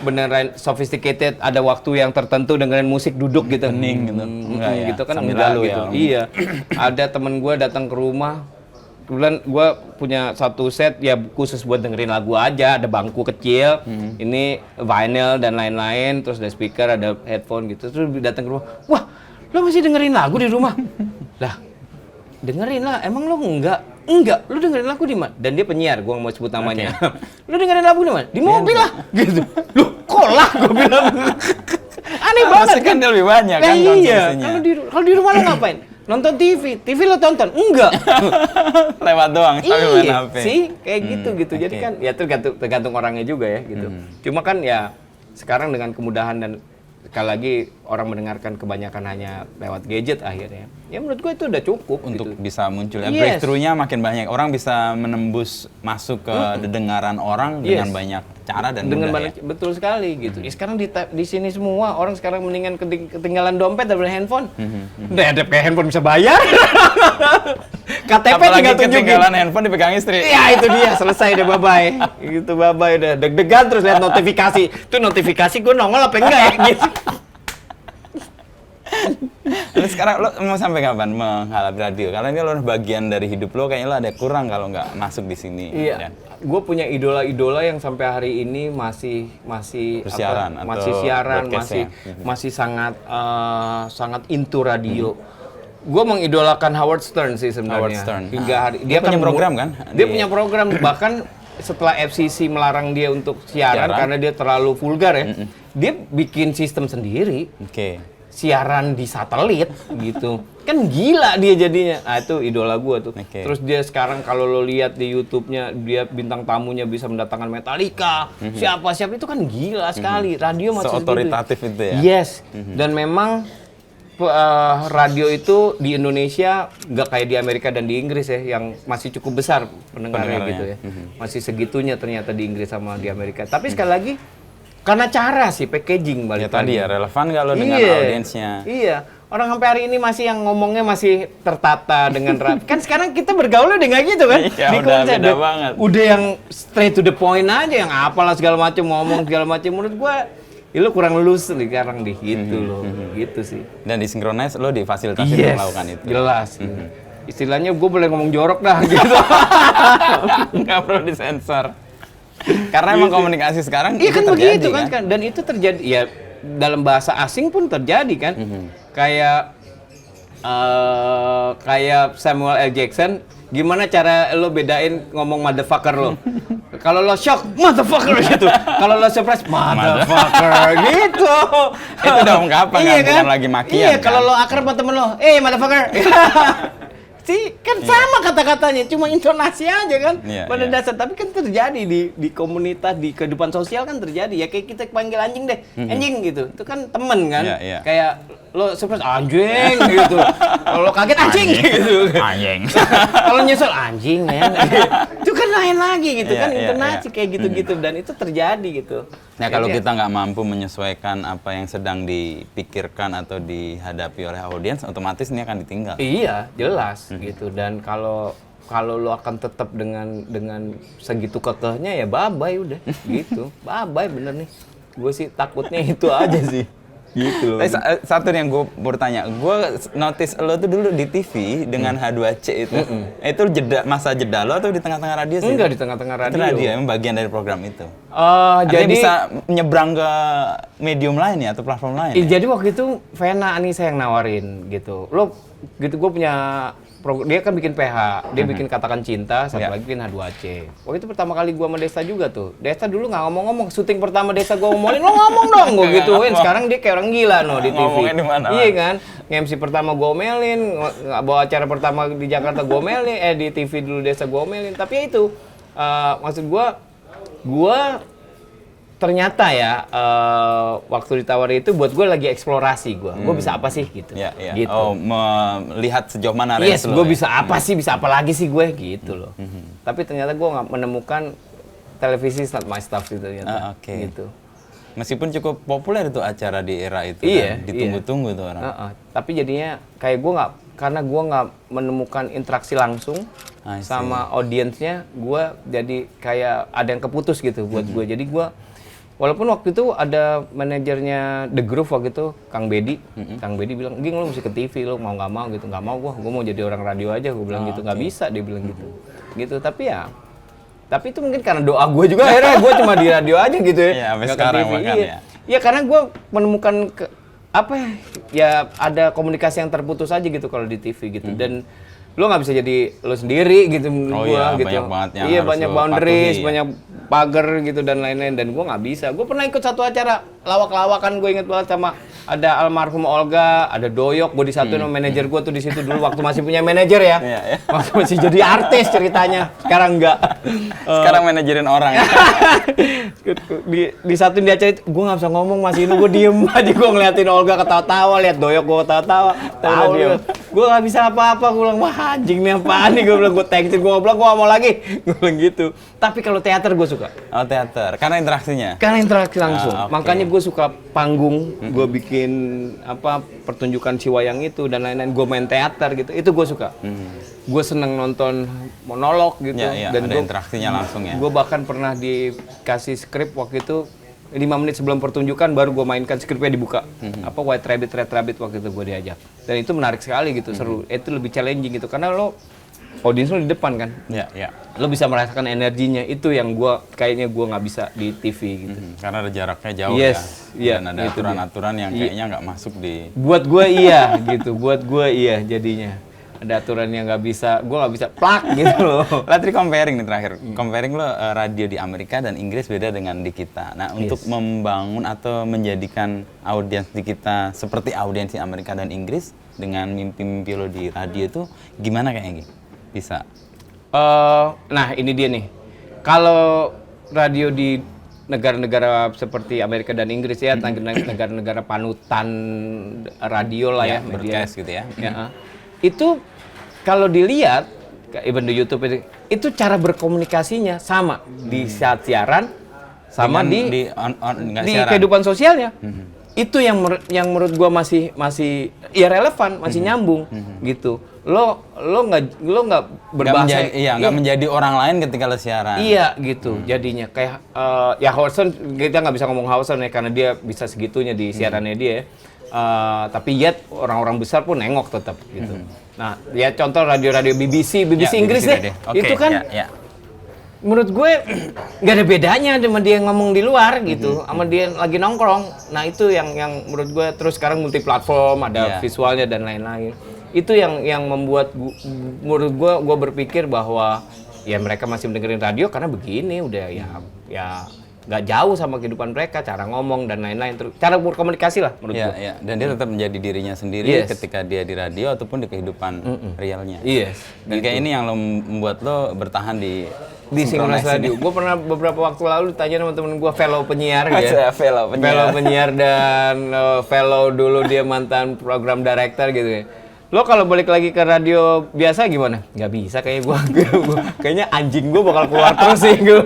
beneran sophisticated, ada waktu yang tertentu dengerin musik duduk gitu. Hening gitu. Enggak ya, Gitu kan sambil enggak lalu gitu. ya. Iya. Ada temen gue datang ke rumah. Kebetulan gue punya satu set ya khusus buat dengerin lagu aja. Ada bangku kecil, ini vinyl dan lain-lain. Terus ada speaker, ada headphone gitu. Terus datang ke rumah. Wah, lo masih dengerin lagu di rumah? Lah, dengerin lah. Emang lo enggak? Enggak, lu dengerin lagu di mana? Dan dia penyiar, gua nggak mau sebut namanya. Lu dengerin lagu di mana? Di mobil lah, gitu. Lu kolak gua bilang. Aneh banget kan dia lebih banyak kan iya. konsumsinya. Kalau di rumah lo ngapain? Nonton TV. TV lo tonton? Enggak. Lewat doang sambil main Iya, HP. sih kayak gitu. Jadi kan ya tergantung orangnya juga ya gitu. Cuma kan ya sekarang dengan kemudahan dan sekali lagi orang mendengarkan kebanyakan hanya lewat gadget akhirnya. Ya menurut gue itu udah cukup untuk gitu. bisa muncul ya. Yes. Breakthrough-nya makin banyak. Orang bisa menembus masuk ke dengaran orang dengan Yes. banyak cara dan Dengan mudah banyak, ya. betul sekali gitu. Ya sekarang di sini semua orang sekarang mendingan ketinggalan dompet daripada handphone. Udah ada kayak handphone bisa bayar. KTP Apalagi tinggal tunjukin. ketinggalan handphone dipegang istri. Ya itu dia, selesai deh, bye-bye. Gitu, bye-bye udah. Deg-degan terus lihat notifikasi. Itu notifikasi gue nongol apa enggak ya gitu. Lalu sekarang lo mau sampai kapan menghadapi radio? Karena ini lo bagian dari hidup lo, kayaknya lo ada kurang kalau nggak masuk di sini. Iya. Ya. Gue punya idola-idola yang sampai hari ini masih Bersiaran atau masih siaran, broadcast ya? masih sangat into radio. Gue mengidolakan Howard Stern sih sebenarnya. Howard Stern. Hingga hari Dia punya program kan? Dia punya program bahkan setelah FCC melarang dia untuk siaran karena dia terlalu vulgar ya. Dia bikin sistem sendiri. Oke. Siaran di satelit gitu kan gila dia jadinya. Itu idola gua tuh. Oke. Terus dia sekarang kalau lo lihat di YouTube-nya dia bintang tamunya bisa mendatangkan Metallica, siapa itu kan gila sekali. Radio masih Seotoritatif segitu. itu ya. Yes. Dan memang radio itu di Indonesia nggak kayak di Amerika dan di Inggris ya yang masih cukup besar pendengarnya gitu ya. Masih segitunya ternyata di Inggris sama di Amerika. Tapi sekali lagi karena cara sih packaging balik Tadi lagi. ya relevan nggak lo dengan Iya, audiensnya? Iya. Orang sampai hari ini masih yang ngomongnya masih tertata dengan kan sekarang kita bergaul udah nggak gitu kan? Iya, Di udah konser, beda banget. Udah yang straight to the point aja, yang apalah segala macam ngomong segala macam. Menurut gua, ya lu kurang lulus nih sekarang deh, gitu loh, gitu sih. Dan disinkronize lo difasilitasi untuk Yes, melakukan itu. jelas. Istilahnya gue boleh ngomong jorok dah gitu. Nggak perlu disensor. Karena emang komunikasi sekarang Iya itu kan terjadi begitu kan, dan itu terjadi ya dalam bahasa asing pun terjadi kan. Kayak Samuel L. Jackson, gimana cara lo bedain ngomong motherfucker lo? Kalau lo shock, motherfucker gitu. Kalau lo surprise, motherfucker gitu. Itu udah ungkapan kan, bukan lagi makian Iya, kan? kalau lo akrab sama temen lo, motherfucker. Sih kan sama kata-katanya, cuma intonasi aja kan pada dasar. Tapi kan terjadi di komunitas, di kehidupan sosial kan terjadi ya, kayak kita panggil anjing deh, anjing gitu, itu kan temen kan. Kayak lo surprise anjing gitu, kalau lo kaget anjing gitu. Anjing. Kalau nyesel anjing ya, itu kan lain lagi gitu kan, intonasi kayak gitu-gitu, dan itu terjadi gitu. Nah kalau kita nggak mampu menyesuaikan apa yang sedang dipikirkan atau dihadapi oleh audiens, otomatis ini akan ditinggal. Iya, jelas gitu. Dan kalau lo akan tetap dengan segitu kekehnya ya bye-bye udah gitu. Bye-bye bener nih. Gue sih takutnya itu aja sih. Gitu loh. Tapi satu yang gue bertanya, gue notice lo tuh dulu di TV dengan H2C itu. Itu masa jeda lo atau di tengah-tengah radio sih? Enggak, di tengah-tengah radio. Itu radio, emang bagian dari program itu. Jadi Artinya bisa nyebrang ke medium lain ya atau platform lain. Ya? Jadi waktu itu Vena Anissa yang nawarin gitu. Lo gitu gue punya dia kan bikin PH, dia bikin Katakan Cinta, satu lagi bikin H2C. Waktu itu pertama kali gua sama Desta juga tuh. Desta dulu nggak ngomong-ngomong, syuting pertama Desta gua ngomongin, lo ngomong dong, gua gituin. Sekarang dia kayak orang gila di TV. Ngomongin di mana? Iya kan, MC pertama gua omelin, bawa acara pertama di Jakarta gua omelin, di TV dulu Desta gua omelin. Tapi ya itu, maksud gua ternyata ya waktu ditawari itu buat gue lagi eksplorasi gue bisa apa sih gitu. Gitu. Oh, melihat sejauh mana range lo. Gue bisa apa sih, bisa apa lagi sih gue gitu loh. Tapi ternyata gue nggak menemukan televisi is not my stuff gitu ternyata. Gitu. Meskipun cukup populer itu acara di era itu, ditunggu-tunggu tuh orang. Tapi jadinya kayak gue nggak, karena gue nggak menemukan interaksi langsung sama audiensnya, gue jadi kayak ada yang keputus gitu buat gue. Jadi gue walaupun waktu itu ada manajernya The Groove waktu itu, Kang Bedi. Kang Bedi bilang, "Ging, lo mesti ke TV, lo mau nggak mau gitu." "Nggak mau, gue mau jadi orang radio aja," gue bilang gitu. "Nggak bisa," dia bilang gitu. Gitu, tapi itu mungkin karena doa gue juga, akhirnya gue cuma di radio aja gitu ya. Iya, sampai sekarang bahkan ya. Iya, karena gue menemukan ada komunikasi yang terputus aja gitu kalau di TV gitu. Dan lo nggak bisa jadi lo sendiri gitu menurut gue gitu. Banyak banget yang banyak boundaries, banyak pagar gitu dan lain-lain, dan gue nggak bisa. Gue pernah ikut satu acara lawak-lawakan, gue inget banget, sama ada almarhum Olga, ada Doyok, gue disatuin sama manajer gue tuh di situ dulu waktu masih punya manajer ya. Waktu masih jadi artis ceritanya. Sekarang enggak. Sekarang manajerin orang. Disatuin di acara itu, gue nggak bisa ngomong, masih ini gue diem aja, gue ngeliatin Olga ketawa-tawa, lihat Doyok gue ketawa-tawa. Gue nggak bisa apa-apa, gue bilang, wah anjing nih apaan nih, gue bilang, gue tekstin, gue bilang, gue nggak mau lagi, gue bilang gitu. Tapi kalau teater gue suka. Oh, teater, karena interaksinya? Karena interaksi langsung, makanya gue suka panggung, gue bikin pertunjukan si wayang itu dan lain-lain, gue main teater gitu, itu gue suka. Gue seneng nonton monolog gitu, dan ada interaksinya langsung ya. Gue bahkan pernah dikasih skrip waktu itu 5 menit sebelum pertunjukan baru gue mainkan skripnya dibuka. White Rabbit, Red Rabbit waktu itu gue diajak. Dan itu menarik sekali gitu, seru. Itu lebih challenging gitu karena lo audiens lo di depan kan. Lo bisa merasakan energinya, itu yang kayaknya gue nggak bisa di TV gitu. Karena ada jaraknya jauh dan ada aturan-aturan yang kayaknya nggak masuk di. Buat gue iya gitu, buat gue iya jadinya. Ada aturan yang gue nggak bisa plak gitu loh. Latri comparing nih terakhir, comparing lo radio di Amerika dan Inggris beda dengan di kita. Nah, untuk membangun atau menjadikan audiens di kita seperti audiens di Amerika dan Inggris dengan mimpi-mimpi lo di radio itu gimana kayaknya? Bisa? Nah ini dia nih, kalau radio di negara-negara seperti Amerika dan Inggris ya, negara-negara panutan radio lah ya, media gitu ya. Itu kalau dilihat, even di YouTube itu cara berkomunikasinya sama di saat siaran, sama di kehidupan sosialnya. Itu yang menurut gua masih ya relevan, masih nyambung gitu. Lo nggak berbahasa, nggak menjadi orang lain ketika lo siaran. Iya gitu, jadinya kayak ya Howson, kita nggak bisa ngomong Howson ya karena dia bisa segitunya di siarannya dia. Tapi yet orang-orang besar pun nengok tetap gitu. Nah, ya contoh radio-radio BBC Inggris deh. Itu kan menurut gue nggak ada bedanya sama dia ngomong di luar gitu, sama dia lagi nongkrong. Nah, itu yang menurut gue, terus sekarang multi platform, ada visualnya dan lain-lain. Itu yang membuat menurut gue berpikir bahwa ya mereka masih mendengarin radio karena begini udah ya nggak jauh sama kehidupan mereka, cara ngomong dan lain-lain, cara berkomunikasi lah menurut gue. Dan dia tetap menjadi dirinya sendiri ketika dia di radio ataupun di kehidupan realnya. Dan kayak ini yang lo membuat lo bertahan di Synchronize Radio. Gue pernah beberapa waktu lalu ditanya sama temen gue, fellow penyiar ya. Fellow penyiar dan fellow dulu dia mantan program director gitu ya. Lo kalau balik lagi ke radio biasa gimana? Nggak bisa kayaknya gue. Kayaknya anjing gue bakal keluar terus sih gue.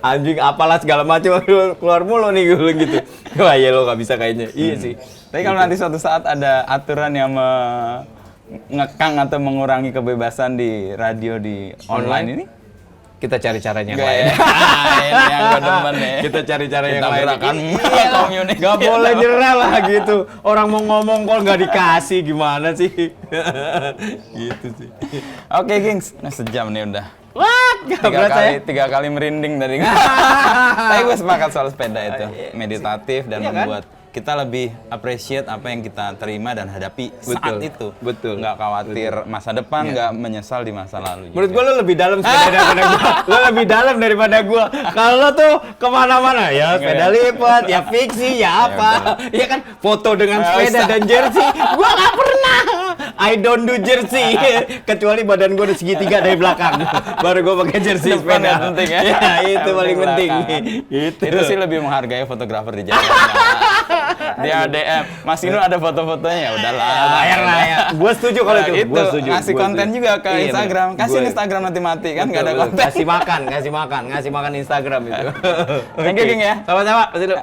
Anjing apalah segala macam keluar mulu nih gue gitu. Wah ya lo nggak bisa kayaknya. Iya sih. Tapi kalau nanti suatu saat ada aturan yang mengekang atau mengurangi kebebasan di radio di online ini? kita cari caranya yang Nggak lain. ya? Ini yang gue demen nih. Kita cari cara yang Kita lain. gerakan Iya, community. nggak boleh nyerah lah gitu. Orang mau ngomong kok nggak dikasih, gimana sih? Gitu sih. Oke, gengs. Nah, sejam nih udah. Wah, nggak berasa ya? 3 kali merinding dari Tapi gue sepakat soal sepeda itu. Meditatif dan Iya kan? membuat kita lebih appreciate apa yang kita terima dan hadapi saat itu. Betul. Nggak khawatir masa depan, Iya. nggak menyesal di masa lalu. Menurut juga. gue lo lebih dalam sepeda daripada gue. Lo lebih dalam daripada gue. Kalau lo tuh kemana-mana ya sepeda lipat, ya fiksi, ya apa. Iya kan foto dengan Nggak sepeda usah. dan jersey. Gue nggak pernah. I don't do jersey. Kecuali badan gue udah segitiga dari belakang. Baru gue pakai jersey Depan sepeda. yang penting ya. Ya, itu Yang paling penting. belakang. Itu sih lebih menghargai fotografer di jalan. Dia DM, Mas Inu ada foto-fotonya, ya udahlah. Bayar lah ya. Gue setuju kalau Nah, itu. itu Gua setuju. ngasih Gua konten setuju. juga ke Iya, Instagram. bener. Kasih Gua- Instagram nanti mati kan nggak ada Betul, konten. Ngasih makan Instagram itu. Thank you, Ging, ya. Sama-sama, Mas Indo.